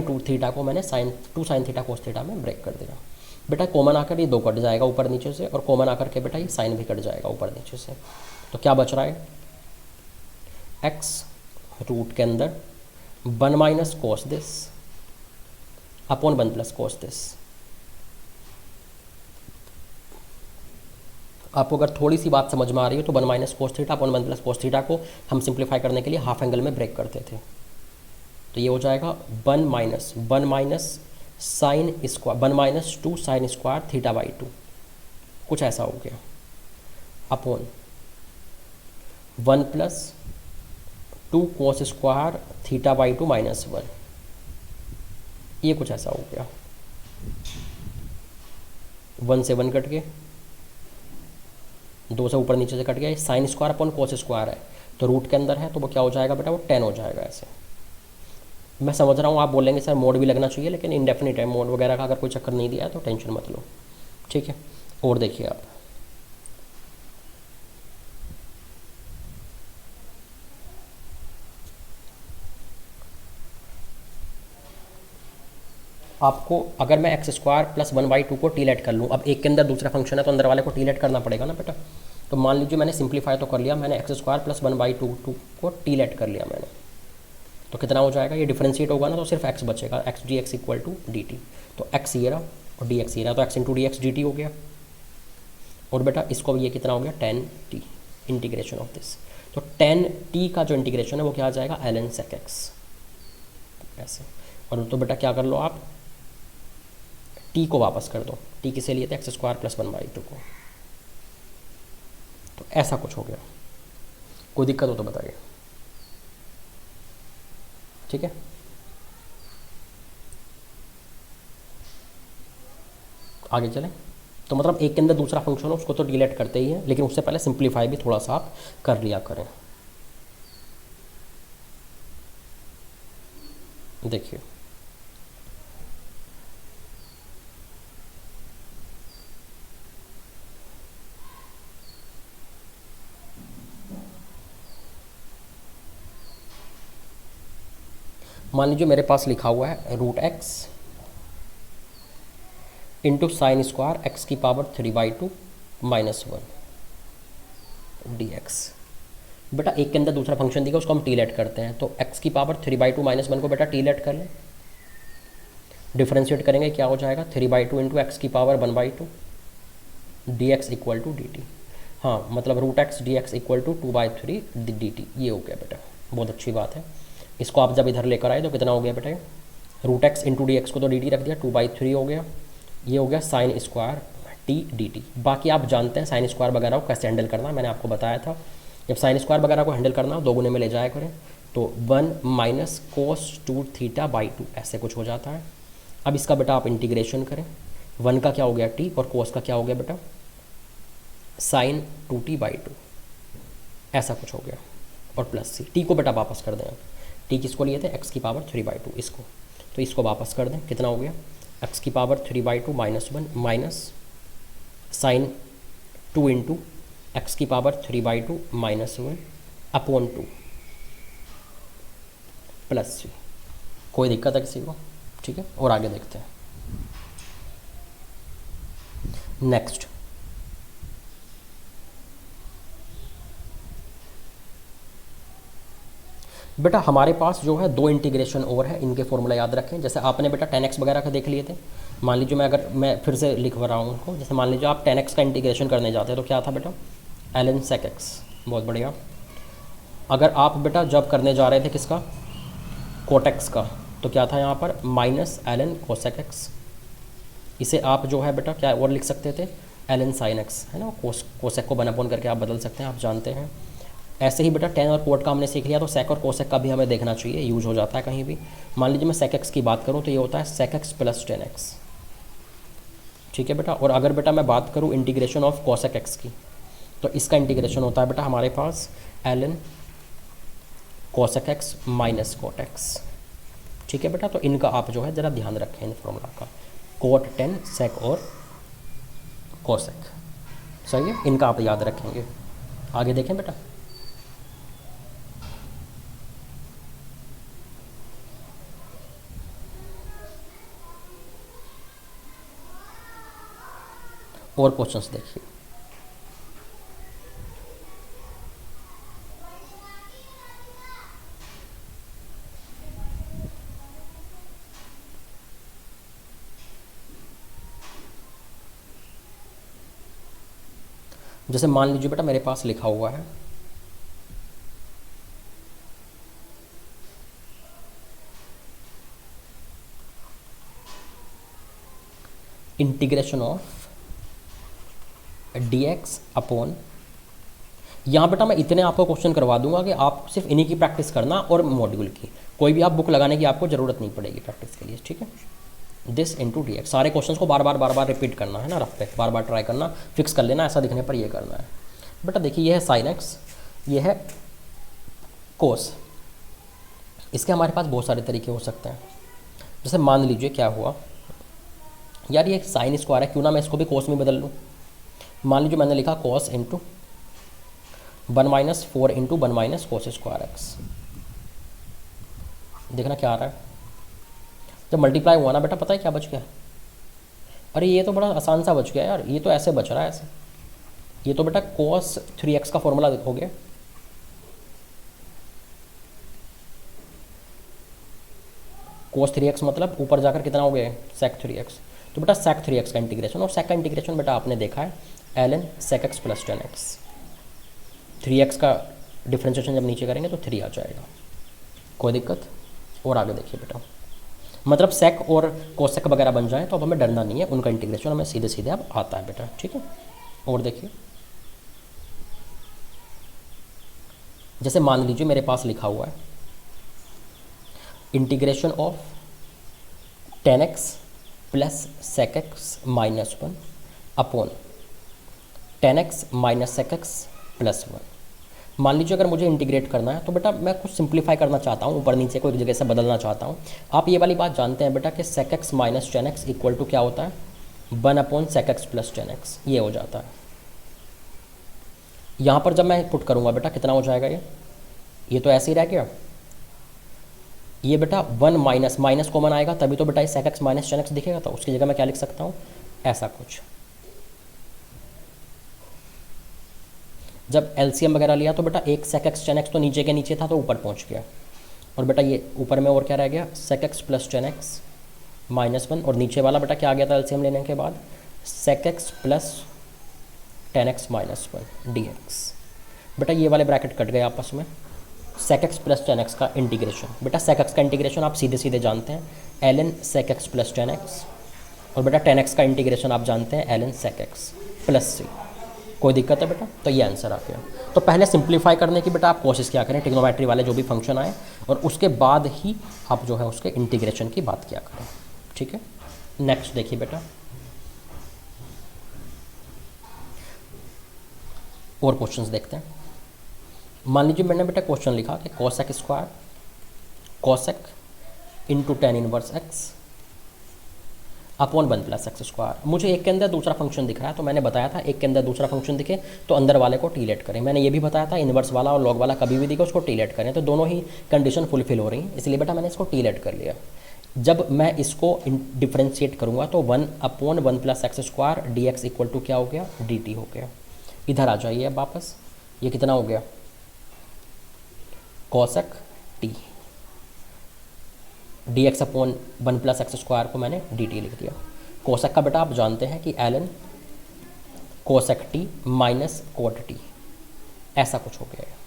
2 थीटा को मैंने 2 साइन थीटा कोस थीटा में ब्रेक कर दिया। बेटा कॉमन आकर ये 2 कट जाएगा ऊपर नीचे से, और कॉमन आकर के बेटा ये साइन भी कट जाएगा ऊपर नीचे से। तो क्या बच रहा है, एक्स रूट के अंदर 1 minus cos this upon 1 plus cos this. आपको अगर थोड़ी सी बात समझ में आ रही हो तो 1 minus cos theta upon 1 plus cos theta को हम सिंप्लीफाई करने के लिए हाफ एंगल में ब्रेक करते थे। तो ये हो जाएगा 1 minus sine square 1 minus 2 sine square theta by 2, कुछ ऐसा हो गया, upon 1 plus two cos square theta by two minus one, ये कुछ ऐसा हो गया। 1 से 1 कट गए, 2 से ऊपर नीचे से कट गया। Sine square upon cos square है तो रूट के अंदर है तो वो क्या हो जाएगा बेटा, वो 10 हो जाएगा। ऐसे मैं समझ रहा हूँ आप बोलेंगे सर मोड भी लगना चाहिए, लेकिन इंडेफिनिट है, मोड वगैरह का अगर कोई चक्कर नहीं दिया है तो टेंशन मत लो, ठीक है। और देखिए आप, आपको अगर मैं एक्स स्क्वायर प्लस 1/2 को टी लेट कर लूँ, अब एक के अंदर दूसरा फंक्शन है तो अंदर वाले को टी लेट करना पड़ेगा ना बेटा। तो मान लीजिए मैंने सिंप्लीफाई तो कर लिया, मैंने एक्स स्क्वायर प्लस 1/2 को टी लेट कर लिया मैंने, तो कितना हो जाएगा, ये डिफरेंशिएट होगा ना तो सिर्फ एक्स बचेगा, x d x equal to d t. तो एक्स ये रहा और डी एक्स ये रहा, तो x into d x d t हो गया। और बेटा इसको ये कितना हो गया, 10t इंटीग्रेशन ऑफ दिस। तो 10t का जो इंटीग्रेशन है वो क्या आ जाएगा, ln sec x ऐसे। और तो बेटा क्या कर लो आप, t को वापस कर दो, t किसे लिए थे, एक्स स्क्वायर प्लस 1/2 को। तो ऐसा कुछ हो गया, कोई दिक्कत हो तो बताइए, ठीक है। आगे चलें, तो मतलब एक के अंदर दूसरा फंक्शन हो उसको तो डिलीट करते ही हैं, लेकिन उससे पहले सिंप्लीफाई भी थोड़ा सा आप कर लिया करें। देखिए मान लीजिए मेरे पास लिखा हुआ है root x into sine square x की पावर 3/2 माइनस 1 डी एक्स। बेटा एक के अंदर दूसरा फंक्शन दिया उसको हम टी लेट करते हैं, तो x की पावर 3/2 माइनस 1 को बेटा टी लेट कर लें, डिफ्रेंशिएट करेंगे क्या हो जाएगा, 3/2 इंटू एक्स की power 1/2 d x equal to d t. हाँ मतलब root x d x equal to 2/3 d t, ये हो गया बेटा, बहुत अच्छी बात है। इसको आप जब इधर लेकर आए तो कितना हो गया बेटा, root x into d x को तो डी टी रख दिया, 2/3 हो गया, ये हो गया sign square T d T. बाकी आप जानते हैं साइन स्क्वायर वगैरह को कैसे हैंडल करना, मैंने आपको बताया था। जब साइन स्क्वायर वगैरह को हैंडल करना हो 2 गुने में ले जाया करें, तो 1 माइनस कोस 2 थीटा बाई 2 ऐसे कुछ हो जाता है। अब इसका बेटा आप इंटीग्रेशन करें, 1 का क्या हो गया टी और कोस का क्या हो गया बेटा साइन 2t/2 ऐसा कुछ हो गया, और प्लस सी। टी को बेटा वापस कर दें, टी किसको लिए थे, एक्स की पावर 3/2 इसको, तो इसको वापस कर दें, कितना हो गया एक्स की power 3/2 minus 1 minus sine 2 into x की power 3/2 minus 1 upon 2 plus c. कोई दिक्कत है किसी को, ठीक है। और आगे देखते हैं नेक्स्ट। बेटा हमारे पास जो है 2 इंटीग्रेशन और है, इनके फॉर्मूला याद रखें। जैसे आपने बेटा 10x वगैरह का देख लिए थे, मान लीजिए मैं फिर से लिख रहा हूँ उनको। जैसे मान लीजिए आप 10x का इंटीग्रेशन करने जाते हैं तो क्या था बेटा ln sec x, बहुत बढ़िया। अगर आप बेटा जब करने जा रहे थे किसका, cot x का, तो क्या था यहाँ पर माइनस ln cosec x। इसे आप जो है बेटा क्या और लिख सकते थे ln sin x, है ना, cosec को 1/4 करके आप बदल सकते हैं, आप जानते हैं। ऐसे ही बेटा टेन और कोट का हमने सीख लिया, तो सेक और कोसेक का भी हमें देखना चाहिए, यूज हो जाता है कहीं भी। मान लीजिए मैं सेक एक्स की बात करूँ तो ये होता है सेक एक्स प्लस 10x, ठीक है बेटा। और अगर बेटा मैं बात करूँ इंटीग्रेशन ऑफ कोसेक एक्स की, तो इसका इंटीग्रेशन होता है बेटा हमारे पास ln cosec x minus cot x, ठीक है बेटा। तो इनका आप जो है ज़रा ध्यान रखें इन फॉर्मूला का, कोट 10 सेक और कोसेक, सही है, इनका आप याद रखेंगे। आगे देखें बेटा, और क्वेश्चंस देखिए। जैसे मान लीजिए बेटा मेरे पास लिखा हुआ है इंटीग्रेशन ऑफ dx अपॉन यहाँ बेटा मैं इतने आपको क्वेश्चन करवा दूंगा कि आप सिर्फ इन्हीं की प्रैक्टिस करना और मॉड्यूल की, कोई भी आप बुक लगाने की आपको ज़रूरत नहीं पड़ेगी प्रैक्टिस के लिए, ठीक है। दिस इंटू डी एक्स, सारे क्वेश्चन को बार बार रिपीट करना है ना, रफ पे बार बार ट्राई करना, फिक्स कर लेना, ऐसा दिखने पर ये करना है। बेटा देखिए ये है साइन एक्स, ये है कोस। इसके हमारे पास बहुत सारे तरीके हो सकते हैं। जैसे मान लीजिए क्या हुआ यार, ये साइन स्क्वायर है, क्यों ना मैं इसको भी कोस में बदल लूँ। मान लीजिए मैंने लिखा cos into 1 - 4 into 1 - cos square x. देखना क्या आ रहा है, जब मल्टीप्लाई हुआ ना बेटा, पता है क्या बच गया? अरे ये तो बड़ा आसान सा बच गया यार, ये तो ऐसे बच रहा है ऐसे। ये तो बेटा cos 3x का फॉर्मूला हो गया। cos 3x मतलब ऊपर जाकर कितना हो गया sec 3x। तो बेटा sec 3x का इंटीग्रेशन, और sec का इंटीग्रेशन बेटा आपने देखा है ln sec x plus 10x। 3x का डिफ्रेंशिएशन जब नीचे करेंगे तो 3 आ जाएगा, कोई दिक्कत। और आगे देखिए बेटा, मतलब सेक और कोसेक वगैरह बन जाए तो अब हमें डरना नहीं है, उनका इंटीग्रेशन हमें सीधे सीधे अब आता है बेटा, ठीक है। और देखिए जैसे मान लीजिए मेरे पास लिखा हुआ है integration of 10x plus sec x minus 1 upon 10x minus sec x plus 1। मान लीजिए अगर मुझे इंटीग्रेट करना है तो बेटा मैं कुछ सिंप्लीफाई करना चाहता हूँ, ऊपर नीचे को एक जगह से बदलना चाहता हूँ। आप ये वाली बात जानते हैं बेटा कि sec x minus 10x equal to क्या होता है, 1 upon sec x plus 10x, ये हो जाता है। यहाँ पर जब मैं पुट करूँगा बेटा कितना हो जाएगा, ये तो ऐसे ही रह गया। ये बेटा 1 माइनस माइनस कॉमन आएगा तभी तो बेटा ये sec x माइनस 10x दिखेगा, तो उसकी जगह मैं क्या लिख सकता हूँ, ऐसा कुछ। जब एलसीएम वगैरह लिया तो बेटा एक sec x 10x तो नीचे के नीचे था तो ऊपर पहुंच गया, और बेटा ये ऊपर में और क्या रह गया, sec x plus 10x minus 1, और नीचे वाला बेटा क्या आ गया था एलसीएम लेने के बाद, sec x plus 10x minus 1 dx। बेटा ये वाले ब्रैकेट कट गए आपस में। sec x प्लस 10x का इंटीग्रेशन, बेटा sec x का इंटीग्रेशन आप सीधे सीधे जानते हैं ln sec x plus 10x, और बेटा 10x का इंटीग्रेशन आप जानते हैं ln sec x plus c। कोई दिक्कत है बेटा? तो ये आंसर आ गया। तो पहले सिंप्लीफाई करने की बेटा आप कोशिश क्या करें, ट्रिग्नोमेट्री वाले जो भी फंक्शन आए, और उसके बाद ही आप जो है उसके इंटीग्रेशन की बात किया करें, ठीक है। नेक्स्ट देखिए बेटा, और क्वेश्चंस देखते हैं। मान लीजिए मैंने बेटा क्वेश्चन लिखा कि cosec square cosec into tan inverse x upon 1 plus x square. मुझे एक के अंदर दूसरा फंक्शन दिख रहा है, तो मैंने बताया था एक के अंदर दूसरा फंक्शन दिखे तो अंदर वाले को टी लेट करें। मैंने ये भी बताया था इनवर्स वाला और लॉग वाला कभी भी दिखे उसको टी लेट करें, तो दोनों ही कंडीशन फुलफिल हो रही हैं, इसलिए बेटा मैंने इसको टी लेट कर लिया। जब मैं इसको डिफ्रेंशिएट करूँगा तो 1 upon 1 plus x square d x equal to क्या हो गया, डी टी हो गया। इधर आ जाइए अब वापस, ये कितना हो गया, cosec T D x upon 1 plus x square को मैंने डी टी लिख दिया। कोसेक का बेटा आप जानते हैं कि l n cosec t minus cot t, ऐसा कुछ हो गया है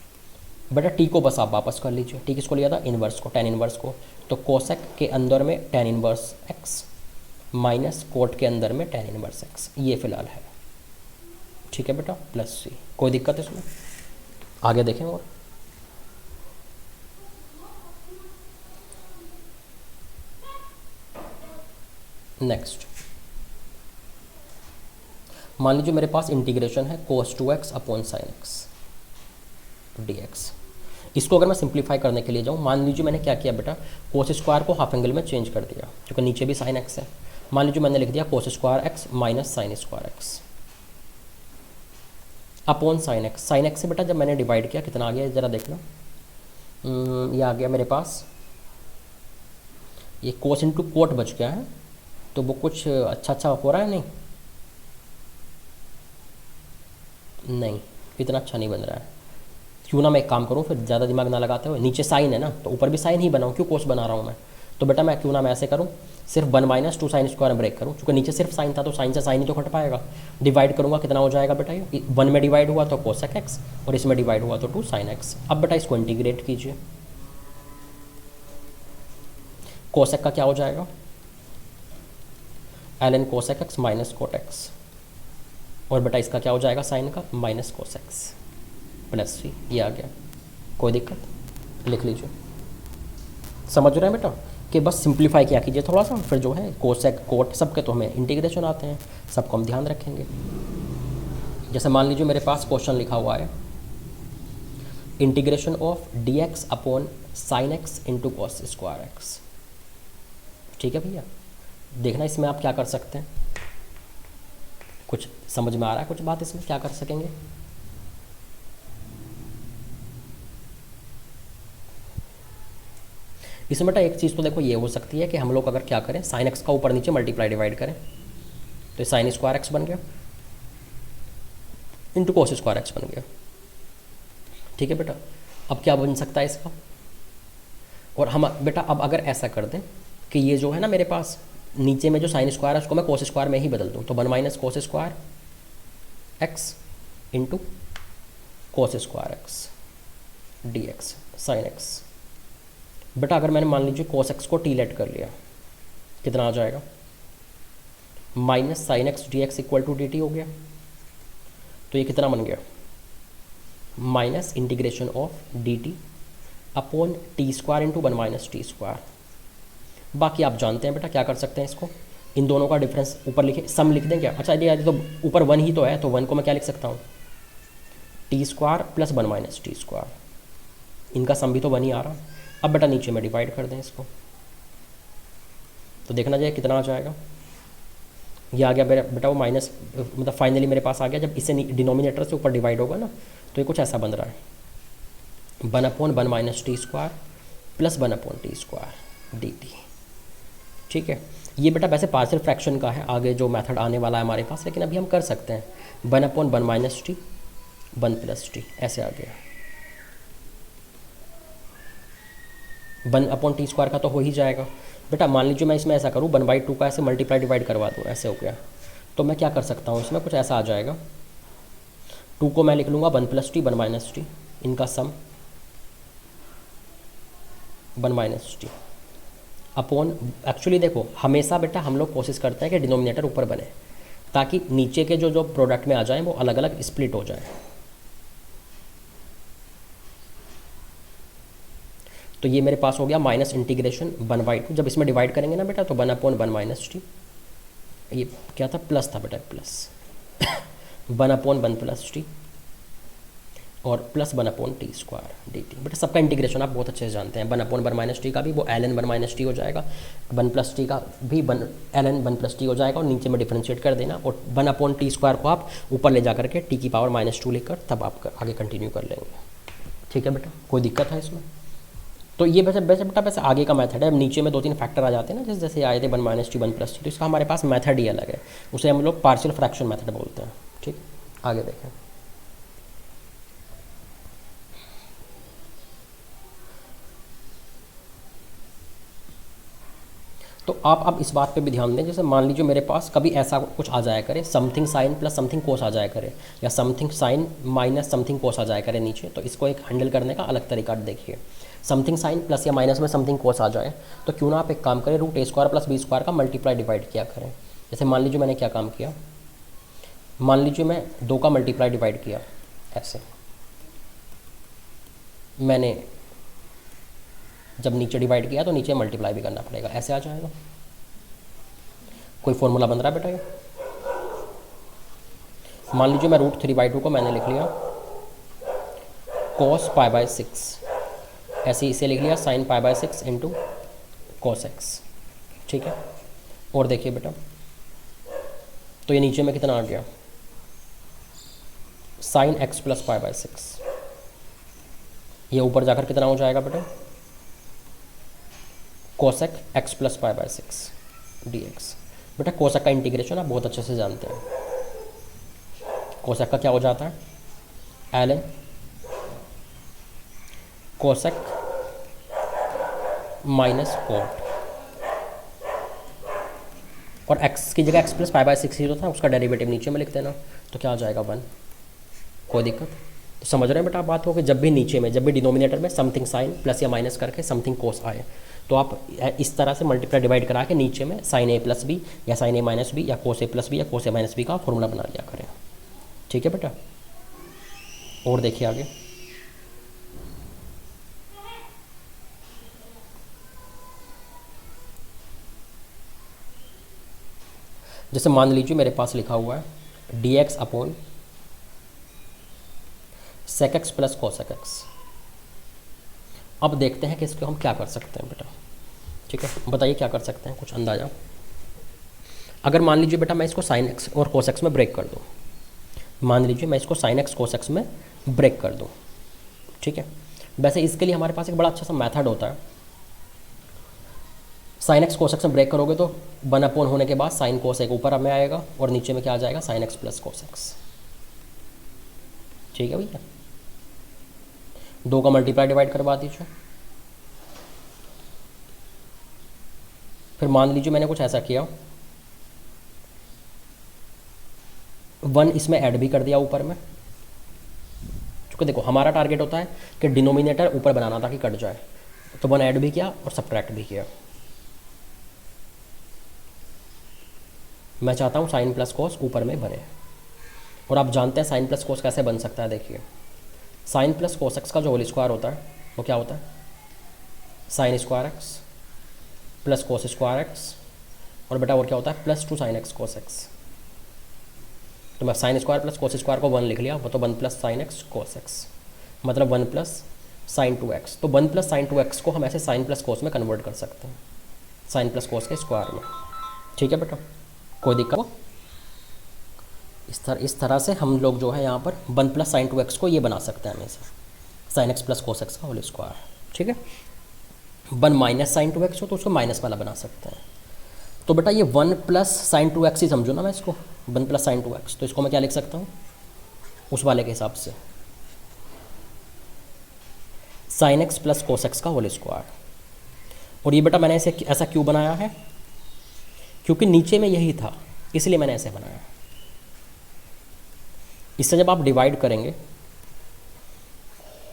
बेटा। टी को बस आप वापस कर लीजिए, टी किसको लिया था, इनवर्स को, tan इनवर्स को। तो कोसेक के अंदर में tan inverse x minus coat के अंदर में tan इनवर्स एक्स, ये फिलहाल है, ठीक है बेटा, प्लस सी। कोई दिक्कत है इसमें? आगे देखें। और नेक्स्ट मान लीजिए मेरे पास इंटीग्रेशन है cos 2x upon sin x dx। इसको अगर मैं सिंप्लीफाई करने के लिए जाऊँ, मान लीजिए मैंने क्या किया बेटा, cos स्क्वायर को हाफ एंगल में चेंज कर दिया क्योंकि नीचे भी sin x है। मान लीजिए मैंने लिख दिया cos square x minus sine square x upon sin x। sin x से बेटा जब मैंने डिवाइड किया कितना आ गया, ज़रा देखना, ये आ गया मेरे पास, ये cos इंटू कोट बच गया है, तो वो कुछ अच्छा हो रहा है, नहीं इतना अच्छा नहीं बन रहा है। क्यों ना मैं एक काम करूँ, फिर ज़्यादा दिमाग ना लगाते हुए, नीचे साइन है ना तो ऊपर भी साइन ही बनाऊँ, क्यों कोस बना रहा हूँ मैं। तो बेटा मैं क्यों ना मैं ऐसे करूँ, सिर्फ 1 माइनस 2 साइन स्क्वायर ब्रेक करूँ, क्योंकि नीचे सिर्फ साइन था तो साइन से साइन ही तो घट पाएगा। डिवाइड करूँगा कितना हो जाएगा बेटा, ये 1 में डिवाइड हुआ तो कोसेक एक्स और इसमें डिवाइड हुआ तो 2 साइन एक्स। अब बेटा इसको इंटीग्रेट कीजिए, कोसेक का क्या हो जाएगा, l n cosec x minus cot x, और बेटा इसका क्या हो जाएगा साइन का, minus cosec x plus c, ये आ गया, कोई दिक्कत, लिख लीजिए। समझ रहे हैं बेटा कि बस सिंप्लीफाई किया कीजिए थोड़ा सा, फिर जो है कोसेक कोट सबके तो हमें इंटीग्रेशन आते हैं, सबको हम ध्यान रखेंगे। जैसे मान लीजिए मेरे पास क्वेश्चन लिखा हुआ है integration of D x upon sine x into cos square x. ठीक है भैया, देखना इसमें आप क्या कर सकते हैं, कुछ समझ में आ रहा है कुछ बात इसमें क्या कर सकेंगे। इसमें बेटा एक चीज़ तो देखो ये हो सकती है कि हम लोग अगर क्या करें, साइन एक्स का ऊपर नीचे मल्टीप्लाई डिवाइड करें, तो साइन स्क्वायर एक्स बन गया इंटू कॉस स्क्वायर एक्स बन गया। ठीक है बेटा, अब क्या बन सकता है इसका, और हम बेटा अब अगर ऐसा कर दें कि ये जो है ना मेरे पास नीचे में जो साइन स्क्वायर है उसको मैं कॉस स्क्वायर में ही बदल दूँ, तो 1 minus cos square x into cos square x d x sine x. बेटा अगर मैंने मान लीजिए कॉस एक्स को टी लेट कर लिया, कितना आ जाएगा, minus sine x d x equal to d t हो गया, तो ये कितना बन गया, minus integration of d t upon t square into 1 minus t square. बाकी आप जानते हैं बेटा क्या कर सकते हैं, इसको इन दोनों का डिफरेंस ऊपर लिखे, सम लिख दें क्या, अच्छा ये तो ऊपर 1 ही तो है, तो 1 को मैं क्या लिख सकता हूँ, T square plus 1 minus t square, इनका सम भी तो 1 ही आ रहा। अब बेटा नीचे में डिवाइड कर दें इसको, तो देखना जाए कितना आ जाएगा, ये आ गया बेटा वो माइनस, मतलब फाइनली मेरे पास आ गया, जब इसे डिनोमिनेटर से ऊपर डिवाइड होगा ना तो ये कुछ ऐसा बन रहा है, 1 upon 1 minus t square plus 1 upon t square D T. ठीक है, ये बेटा वैसे पार्शियल फ्रैक्शन का है, आगे जो मेथड आने वाला है हमारे पास, लेकिन अभी हम कर सकते हैं 1 upon 1 minus T 1 plus T, ऐसे आ गया। 1 अपॉन टी स्क्वायर का तो हो ही जाएगा बेटा। मान लीजिए मैं इसमें ऐसा करूँ 1/2 का ऐसे मल्टीप्लाई डिवाइड करवा दूँ, ऐसे हो गया, तो मैं क्या कर सकता हूँ इसमें कुछ ऐसा आ जाएगा, 2 को मैं लिख लूँगा 1 प्लस टी 1 माइनस टी, इनका सम 1 माइनस टी अपॉन, एक्चुअली देखो हमेशा बेटा हम लोग कोशिश करते हैं कि डिनोमिनेटर ऊपर बने, ताकि नीचे के जो जो प्रोडक्ट में आ जाएं वो अलग अलग स्प्लिट हो जाए। तो ये मेरे पास हो गया माइनस इंटीग्रेशन 1/2, जब इसमें डिवाइड करेंगे ना बेटा तो 1 अपॉन 1 माइनस टी, ये क्या था, प्लस था बेटा, प्लस 1 अपॉन 1 प्लस टी और plus 1 upon t square D T. बेटा सबका इंटीग्रेशन आप बहुत अच्छे से जानते हैं, 1 अपॉन 1 माइनस टी का भी वो ln 1 माइनस टी हो जाएगा, 1 प्लस टी का भी ln 1 प्लस टी हो जाएगा, और नीचे में डिफरेंशिएट कर देना, और 1 अपॉन टी स्क्वायर को आप ऊपर ले जा करके टी की पावर -2 लेकर तब आप आगे कंटिन्यू कर लेंगे। ठीक है बेटा, कोई दिक्कत है इसमें, तो ये वैसे आगे का मेथड है। अब नीचे में 2-3 फैक्टर आ जाते हैं ना, जैसे आए थे 1 माइनस टी 1 प्लस टी, तो इसका हमारे पास मेथड ही अलग है, उसे हम लोग पार्शियल फ्रैक्शन मेथड बोलते हैं। ठीक, आगे देखें। तो आप अब इस बात पे भी ध्यान दें, जैसे मान लीजिए मेरे पास कभी ऐसा कुछ आ जाया करे, something sine plus something cos आ जाया करे, या something sign minus something cos आ जाया करे नीचे, तो इसको एक हैंडल करने का अलग तरीका देखिए। समथिंग साइन प्लस या माइनस में समथिंग कोस आ जाए, तो क्यों ना आप एक काम करें, root a square plus b square का मल्टीप्लाई डिवाइड किया करें। जैसे मान लीजिए मैंने क्या काम किया, मान लीजिए मैं 2 का मल्टीप्लाई डिवाइड किया, ऐसे मैंने जब नीचे डिवाइड किया तो नीचे मल्टीप्लाई भी करना पड़ेगा, ऐसे आ जाएगा। कोई फॉर्मूला बन रहा है बेटा ये, मान लीजिए मैं √3/2 को मैंने लिख लिया cos π/6, ऐसे इसे लिख लिया sin π/6 इंटू cos x। ठीक है, और देखिए बेटा, तो ये नीचे में कितना आ गया, sin x प्लस π/6, ये ऊपर जाकर कितना हो जाएगा बेटा, कोसेक x प्लस π/6 dx। बेटा कोसेक का इंटीग्रेशन आप बहुत अच्छे से जानते हैं, कोसेक का क्या हो जाता है, ln कोसेक माइनस कोट, और x की जगह x प्लस π/6 ही तो था, उसका डेरिवेटिव नीचे में लिख देना, तो क्या आ जाएगा 1। कोई दिक्कत, तो समझ रहे हैं बेटा बात हो कि जब भी नीचे में, जब भी डिनोमिनेटर में समथिंग साइन प्लस या माइनस करके समथिंग कोस आए, तो आप इस तरह से मल्टीप्लाई डिवाइड करा के नीचे में sin a प्लस बी या sin a माइनस बी या cos a प्लस बी या cos a माइनस बी का फॉर्मूला बना लिया करें। ठीक है बेटा, और देखिए आगे। जैसे मान लीजिए मेरे पास लिखा हुआ है d x upon sec x plus cosec x. अब देखते हैं कि इसको हम क्या कर सकते हैं बेटा। ठीक है, बताइए क्या कर सकते हैं, कुछ अंदाज़ा। अगर मान लीजिए बेटा मैं इसको साइन एक्स और कोस एक्स में ब्रेक कर दूँ, मान लीजिए मैं इसको साइन एक्स कोस एक्स में ब्रेक कर दूँ। ठीक है, वैसे इसके लिए हमारे पास एक बड़ा अच्छा सा मेथड होता है। साइन एक्स कोस एक्स में ब्रेक करोगे तो 1 होने के बाद साइन कोस एक ऊपर में आएगा और नीचे में क्या आ जाएगा, sine x plus cos x. ठीक है भैया, 2 का मल्टीप्लाई डिवाइड करवा दीजिए। फिर मान लीजिए मैंने कुछ ऐसा किया, 1 इसमें ऐड भी कर दिया ऊपर में, क्योंकि देखो हमारा टारगेट होता है कि डिनोमिनेटर ऊपर बनाना ताकि कट जाए। तो 1 ऐड भी किया और सब्ट्रैक्ट भी किया। मैं चाहता हूँ साइन प्लस कोस ऊपर में बने, और आप जानते हैं साइन प्लस कोस कैसे बन सकता है। देखिए साइन प्लस कोस एक्स का जो होल स्क्वायर होता है वो क्या होता है, sign square x plus cos square x, और बेटा और क्या होता है, +2 साइन एक्स कोस एक्स। तो मैं sine square plus cos square को 1 लिख लिया, वो तो 1 + साइन एक्स कोस एक्स, मतलब 1 + साइन 2x। तो 1 + साइन 2x को हम ऐसे साइन प्लस कोस में कन्वर्ट कर सकते हैं, साइन प्लस कोस के स्क्वायर में। ठीक है बेटा, कोई दिक्कत हो? इस तरह से हम लोग जो है यहाँ पर 1 + साइन 2x को ये बना सकते हैं हमेशा, sine x plus cos x का होल स्क्वायर। ठीक है, 1 - साइन 2x हो तो उसको माइनस वाला बना सकते हैं। तो बेटा ये 1 + साइन 2x ही समझो ना मैं इसको, 1 + साइन 2x। तो इसको मैं क्या लिख सकता हूँ उस वाले के हिसाब से, sine x plus cos x का होल स्क्वायर। और ये बेटा मैंने ऐसा क्यों बनाया है, क्योंकि नीचे में यही था इसलिए मैंने ऐसे बनाया। इससे जब आप डिवाइड करेंगे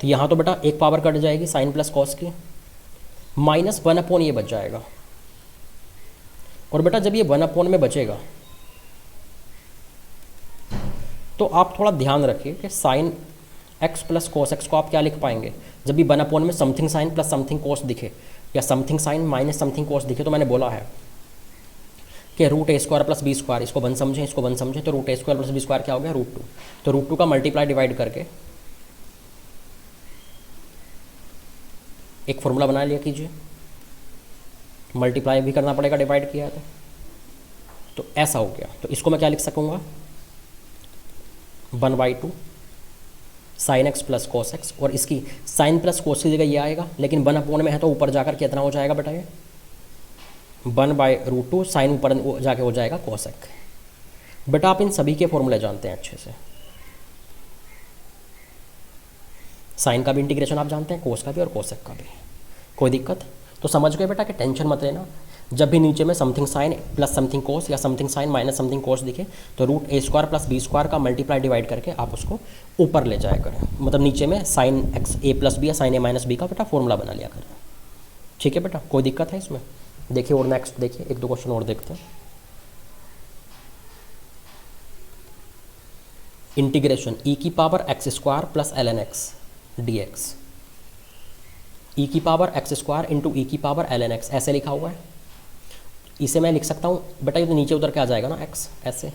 तो यहाँ तो बेटा एक पावर कट जाएगी साइन प्लस कॉस की, -1 ये बच जाएगा। और बेटा जब ये 1 में बचेगा तो आप थोड़ा ध्यान रखिए कि sine x plus cos x को आप क्या लिख पाएंगे, जब भी 1 में समथिंग साइन प्लस समथिंग कोस दिखे या समथिंग साइन माइनस समथिंग कोस दिखे, तो मैंने बोला है कि √a² + b², इसको 1 समझें इसको 1 समझें, तो √a² + b² क्या हो गया, √2। तो √2 का मल्टीप्लाई डिवाइड करके एक फॉर्मूला बना लिया कीजिए, मल्टीप्लाई भी करना पड़ेगा डिवाइड किया है तो ऐसा हो गया। तो इसको मैं क्या लिख सकूँगा, 1/2 sine x plus cos x, और इसकी साइन प्लस कोस की जगह ये आएगा, लेकिन 1 में है तो ऊपर जाकर कितना हो जाएगा बेटा, ये 1/√2 साइन ऊपर जाके हो जाएगा कोसेक। बेटा आप इन सभी के फॉर्मूले जानते हैं अच्छे से, साइन का भी इंटीग्रेशन आप जानते हैं, कोस का भी और कोसेक का भी। कोई दिक्कत? तो समझ गए बेटा कि टेंशन मत लेना, जब भी नीचे में समथिंग साइन प्लस समथिंग कोस या समथिंग साइन माइनस समथिंग कोस दिखे तो √a² + b² का मल्टीप्लाई डिवाइड करके आप उसको ऊपर ले जाया करें, मतलब नीचे में साइन एक्स a + b या साइन a - b का बेटा फॉर्मूला बना लिया करें। ठीक है बेटा, कोई दिक्कत है इसमें? देखिए और नेक्स्ट देखिए, 1-2 क्वेश्चन और देखते हैं। Integration e⁻x² + ln x dx, e⁻x² × e⁻ln x ऐसे लिखा हुआ है। इसे मैं लिख सकता हूँ बेटा, ये तो नीचे उतर के आ जाएगा ना x, ऐसे।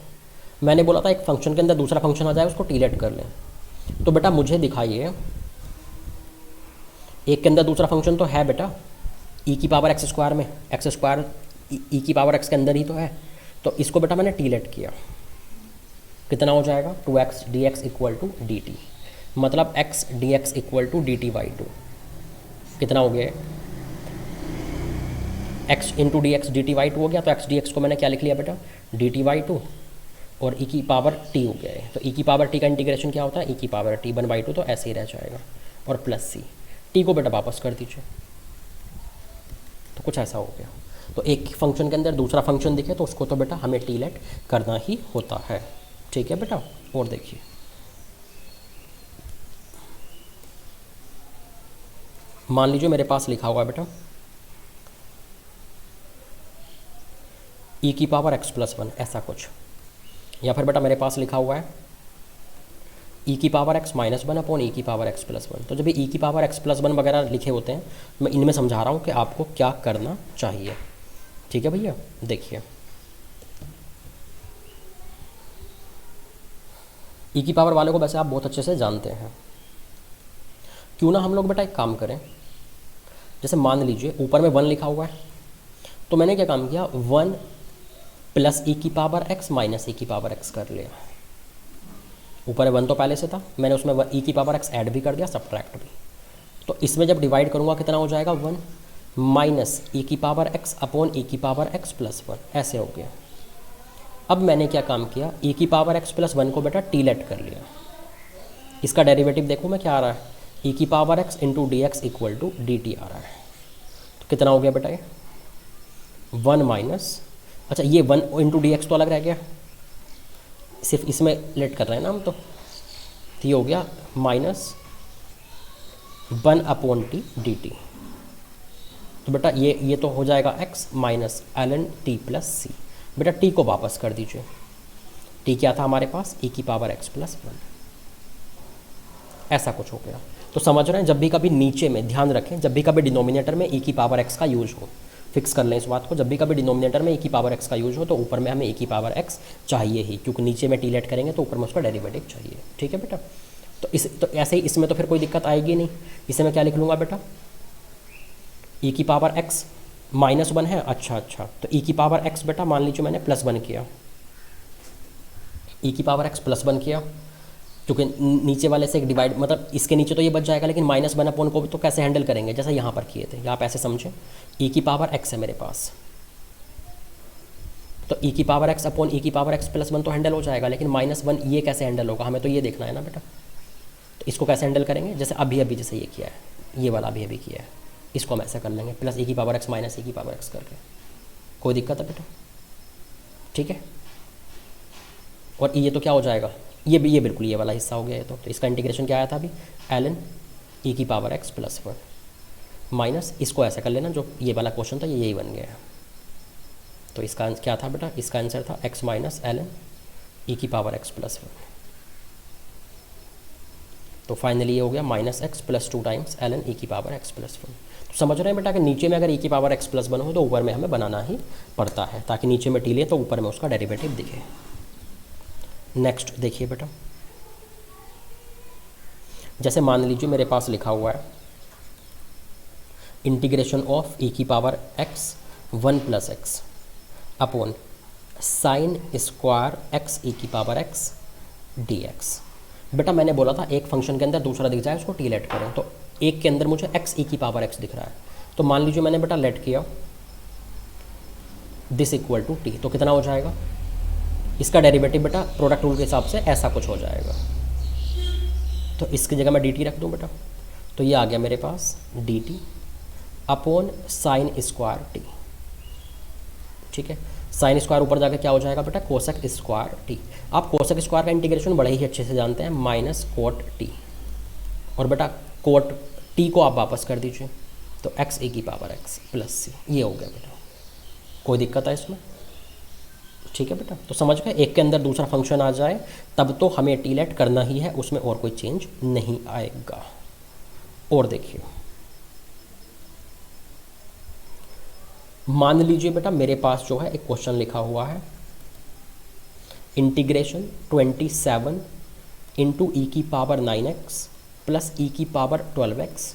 मैंने बोला था एक फंक्शन के अंदर दूसरा फंक्शन आ जाए उसको टीलेट कर लें। तो बेटा मुझे दिखाइए, एक के अंदर दूसरा फंक्शन तो है बेटा, e⁻x² में x² e⁻x के अंदर ही तो है, तो इसको बेटा मैंने टीलेट किया, कितना हो जाएगा, 2x dx = dt, मतलब x dx = dt/2। कितना हो गया, x × dx dt/2 हो गया। तो x dx को मैंने क्या लिख लिया बेटा, dt/2, और e⁻t हो गया है। तो e⁻t का इंटीग्रेशन क्या होता है, e⁻t 1/2, तो ऐसे ही रह जाएगा, और +c, t को बेटा वापस कर दीजिए। तो कुछ ऐसा हो गया। तो एक फंक्शन के अंदर दूसरा फंक्शन दिखे तो उसको तो बेटा हमें टीलेट करना ही होता है। ठीक है बेटा, और देखिए मान लीजिए मेरे पास लिखा हुआ है बेटा e⁻x + 1 ऐसा कुछ, या फिर बेटा मेरे पास लिखा हुआ है e⁻x - 1 e⁻x + 1। तो जब ये e⁻x + 1 वगैरह लिखे होते हैं, मैं इनमें समझा रहा हूँ कि आपको क्या करना चाहिए। ठीक है भैया, देखिए ई की पावर वाले को वैसे आप बहुत अच्छे से जानते हैं। क्यों ना हम लोग बेटा एक काम करें, जैसे मान लीजिए ऊपर में 1 लिखा हुआ है, तो मैंने क्या काम किया, 1 प्लस ई की पावर एक्स माइनस ई की पावर एक्स कर लिया। ऊपर 1 तो पहले से था, मैंने उसमें ई की पावर एक्स ऐड भी कर दिया, सब्ट्रैक्ट भी। तो इसमें जब डिवाइड करूँगा कितना हो जाएगा, 1 माइनस ई की पावर एक्स अपॉन ई की पावर एक्स प्लस 1, ऐसे हो गया। अब मैंने क्या काम किया, ई की पावर एक्स प्लस 1 को बेटा टी लेट कर लिया। इसका डेरिवेटिव देखो मैं क्या आ रहा है, ई की power x into d x equal to d t आ रहा है। तो कितना हो गया बेटा ये 1 माइनस, अच्छा ये 1 इंटू डी एक्स तो अलग रह गया, सिर्फ इसमें लेट कर रहे हैं ना हम, तो ये हो गया minus 1 upon t d t. तो बेटा ये तो हो जाएगा x minus l n t plus c. बेटा t को वापस कर दीजिए, t क्या था हमारे पास, e की पावर x प्लस 1, ऐसा कुछ हो गया। तो समझ रहे हैं, जब भी कभी नीचे में ध्यान रखें, जब भी कभी डिनोमिनेटर में e की पावर x का यूज हो, फिक्स कर लें इस बात को, जब भी कभी डिनोमिनेटर में e की पावर x का यूज हो तो ऊपर में हमें e की पावर x चाहिए ही, क्योंकि नीचे में टी लेट करेंगे तो ऊपर में उसका डेरिवेटिव चाहिए। ठीक है बेटा, तो ऐसे ही इसमें तो फिर कोई दिक्कत आएगी नहीं। इसे मैं क्या लिख लूँगा बेटा, e की पावर x माइनस 1 है, अच्छा, तो e की पावर x बेटा मान लीजिए मैंने प्लस 1 किया, e की पावर x प्लस 1 किया, क्योंकि नीचे वाले से एक डिवाइड, मतलब इसके नीचे तो ये बच जाएगा, लेकिन माइनस 1 अपॉन को भी तो कैसे हैंडल करेंगे, जैसा यहाँ पर किए थे, आप ऐसे समझें, e की पावर x है मेरे पास, तो e की पावर x अपॉन e की पावर x प्लस 1 तो हैंडल हो जाएगा, लेकिन माइनस 1 ये कैसे हैंडल होगा, हमें तो ये देखना है ना बेटा। तो इसको कैसे हैंडल करेंगे, जैसे अभी जैसे ये किया है, ये वाला अभी किया है, इसको हम ऐसा कर लेंगे, प्लस e की पावर x माइनस e की पावर x करके, कोई दिक्कत है बेटा, ठीक है। और ये तो क्या हो जाएगा, ये बिल्कुल ये वाला हिस्सा हो गया है, तो इसका इंटीग्रेशन क्या आया था अभी, एल एन ई की पावर x प्लस 1 माइनस, इसको ऐसा कर लेना, जो ये वाला क्वेश्चन था ये यही बन गया है। तो इसका क्या था बेटा, इसका आंसर था x minus l n e की पावर x प्लस 1। तो फाइनली ये हो गया minus x plus 2 times l n e की पावर x प्लस 1। तो समझ रहे हैं बेटा कि नीचे में अगर e की पावर x प्लस 1 हो तो ऊपर में हमें बनाना ही पड़ता है, ताकि नीचे में टी ले तो ऊपर में उसका डेरिवेटिव दिखे। नेक्स्ट देखिए बेटा, जैसे मान लीजिए मेरे पास लिखा हुआ है इंटीग्रेशन ऑफ e की power x 1 plus x upon sine square x e की पावर x dx। बेटा मैंने बोला था एक फंक्शन के अंदर दूसरा दिख जाए उसको टी लेट करें, तो एक के अंदर मुझे x e की पावर x दिख रहा है, तो मान लीजिए मैंने बेटा लेट किया दिस इक्वल टू टी, तो कितना हो जाएगा, इसका डेरिवेटिव बेटा प्रोडक्ट रूल के हिसाब से ऐसा कुछ हो जाएगा। तो इसकी जगह मैं डी टी रख दूँ बेटा, तो ये आ गया मेरे पास d t upon sine square t. ठीक है, साइन स्क्वायर ऊपर जाकर क्या हो जाएगा बेटा, कोसेक स्क्वायर टी। आप कोसेक स्क्वायर का इंटीग्रेशन बड़े ही अच्छे से जानते हैं, माइनस कोट टी, और बेटा कोट टी को आप वापस कर दीजिए, तो एक्स ए की पावर एक्स प्लस सी, ये हो गया बेटा। कोई दिक्कत है इसमें, ठीक है बेटा। तो समझ गए, एक के अंदर दूसरा फंक्शन आ जाए तब तो हमें टी लेट करना ही है, उसमें और कोई चेंज नहीं आएगा। और देखिए मान लीजिए बेटा मेरे पास जो है एक क्वेश्चन लिखा हुआ है, इंटीग्रेशन 27 इंटू ई की पावर 9x प्लस ई की पावर 12x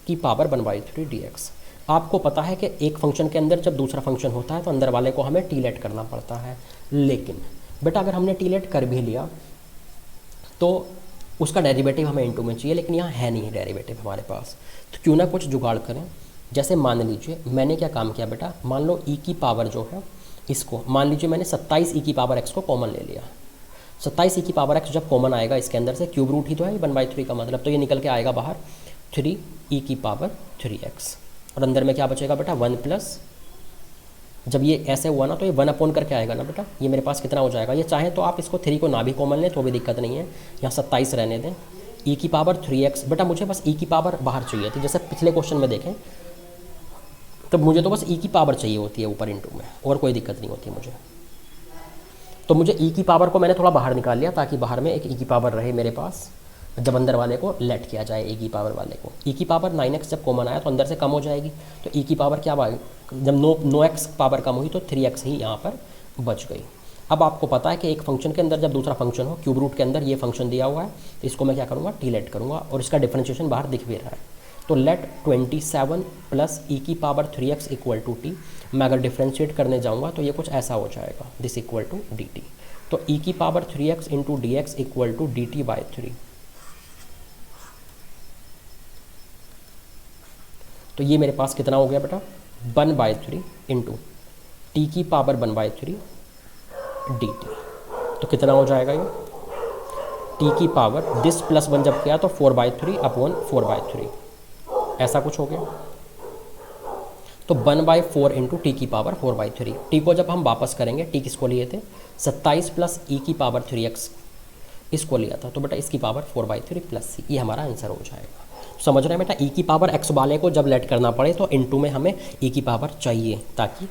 की पावर 1/3 dx। आपको पता है कि एक फंक्शन के अंदर जब दूसरा फंक्शन होता है तो अंदर वाले को हमें टी लेट करना पड़ता है, लेकिन बेटा अगर हमने टी लेट कर भी लिया तो उसका डेरिवेटिव हमें इनटू में चाहिए, लेकिन यहाँ है नहीं डेरिवेटिव हमारे पास, तो क्यों ना कुछ जुगाड़ करें। जैसे मान लीजिए मैंने क्या काम किया बेटा, मान लो ई की पावर जो है इसको मान लीजिए मैंने 27 ई की पावर एक्स को कॉमन ले लिया। 27 ई की पावर एक्स जब कॉमन आएगा इसके अंदर से, क्यूब रूट ही तो है 1/3 का मतलब, तो ये निकल के आएगा बाहर 3 ई की पावर 3x, और अंदर में क्या बचेगा बेटा 1 प्लस, जब ये ऐसे हुआ ना तो ये 1 अपॉन करके आएगा ना बेटा, ये मेरे पास कितना हो जाएगा, ये चाहे तो आप इसको 3 को ना भी कॉमन लें तो भी दिक्कत नहीं है, यहाँ 27 रहने दें, ई की पावर 3x। बेटा मुझे बस ई की पावर बाहर चाहिए थी, जैसे पिछले क्वेश्चन में देखें तो मुझे तो बस ई की पावर चाहिए होती है ऊपर इनटू में, और कोई दिक्कत नहीं होती मुझे। तो मुझे ई की पावर को मैंने थोड़ा बाहर निकाल लिया ताकि बाहर में एक ई की पावर रहे मेरे पास, जब अंदर वाले को लेट किया जाए ई की पावर वाले को। ई की पावर 9x जब कॉमन आया तो अंदर से कम हो जाएगी, तो ई की पावर क्या जब नो एक्स पावर कम हुई तो 3x ही यहाँ पर बच गई। अब आपको पता है कि एक फंक्शन के अंदर जब दूसरा फंक्शन हो, क्यूब रूट के अंदर ये फंक्शन दिया हुआ है, तो इसको मैं क्या करूँगा, टी लेट करूँगा, और इसका डिफरेंशिएशन बाहर दिख भी रहा है। तो लेट 27 प्लस ई की power 3x equal to T, मैं अगर डिफ्रेंशिएट करने जाऊँगा तो ये कुछ ऐसा हो जाएगा, this equal to d t. तो ई की power 3x into d x equal to d t by 3। तो ये मेरे पास कितना हो गया बेटा, 1/3 इंटू टी की पावर 1/3 डी टी। तो कितना हो जाएगा ये, टी की पावर दिस प्लस 1 जब किया तो 4/3 अपॉन 4/3, ऐसा कुछ हो गया। तो 1/4 इंटू टी की पावर 4/3। टी को जब हम वापस करेंगे, टी किसको लिए थे, 27 प्लस ई की पावर 3x इसको लिया था, तो बेटा इसकी पावर 4/3 प्लस सी, ये हमारा आंसर हो जाएगा। समझ रहे हैं बेटा, ई की पावर x वाले को जब लेट करना पड़े तो इनटू में हमें ई की पावर चाहिए ताकि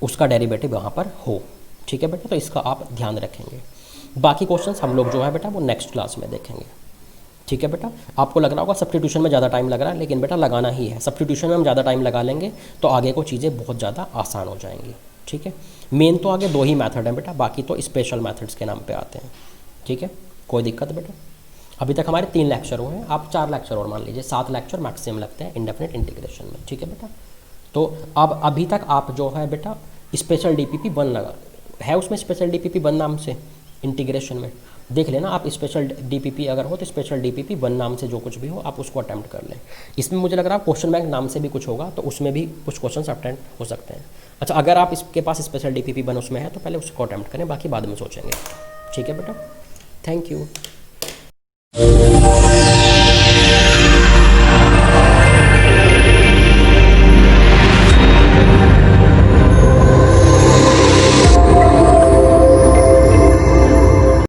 उसका डेरिवेटिव वहाँ पर हो। ठीक है बेटा, तो इसका आप ध्यान रखेंगे। बाकी क्वेश्चंस हम लोग जो है बेटा वो नेक्स्ट क्लास में देखेंगे। ठीक है बेटा, आपको लग रहा होगा सब्स्टिट्यूशन में ज़्यादा टाइम लग रहा है, लेकिन बेटा लगाना ही है। सब्स्टिट्यूशन में हम ज़्यादा टाइम लगा लेंगे तो आगे को चीज़ें बहुत ज़्यादा आसान हो जाएंगी। ठीक है, मेन तो आगे 2 ही मेथड हैं बेटा, बाकी तो स्पेशल मेथड्स के नाम पे आते हैं। ठीक है, कोई दिक्कत बेटा। अभी तक हमारे 3 लेक्चर हुए हैं, आप 4 लेक्चर और मान लीजिए, 7 लेक्चर मैक्सिमम लगते हैं इंडेफिनिट इंटीग्रेशन में। ठीक है बेटा, तो अब अभी तक आप जो है बेटा स्पेशल डीपीपी 1 लगा है, उसमें स्पेशल डीपीपी 1 नाम से इंटीग्रेशन में देख लेना आप। स्पेशल डीपीपी अगर हो तो स्पेशल डीपीपी 1 नाम से जो कुछ भी हो आप उसको अटैम्प्ट कर लें। इसमें मुझे लग रहा है क्वेश्चन बैंक नाम से भी कुछ होगा, तो उसमें भी कुछ क्वेश्चन अटैम्प्ट हो सकते हैं। अच्छा, अगर आप इसके पास स्पेशल डीपीपी 1 उसमें है तो पहले उसको अटैम्प्ट करें, बाकी बाद में सोचेंगे। ठीक है बेटा, थैंक यू।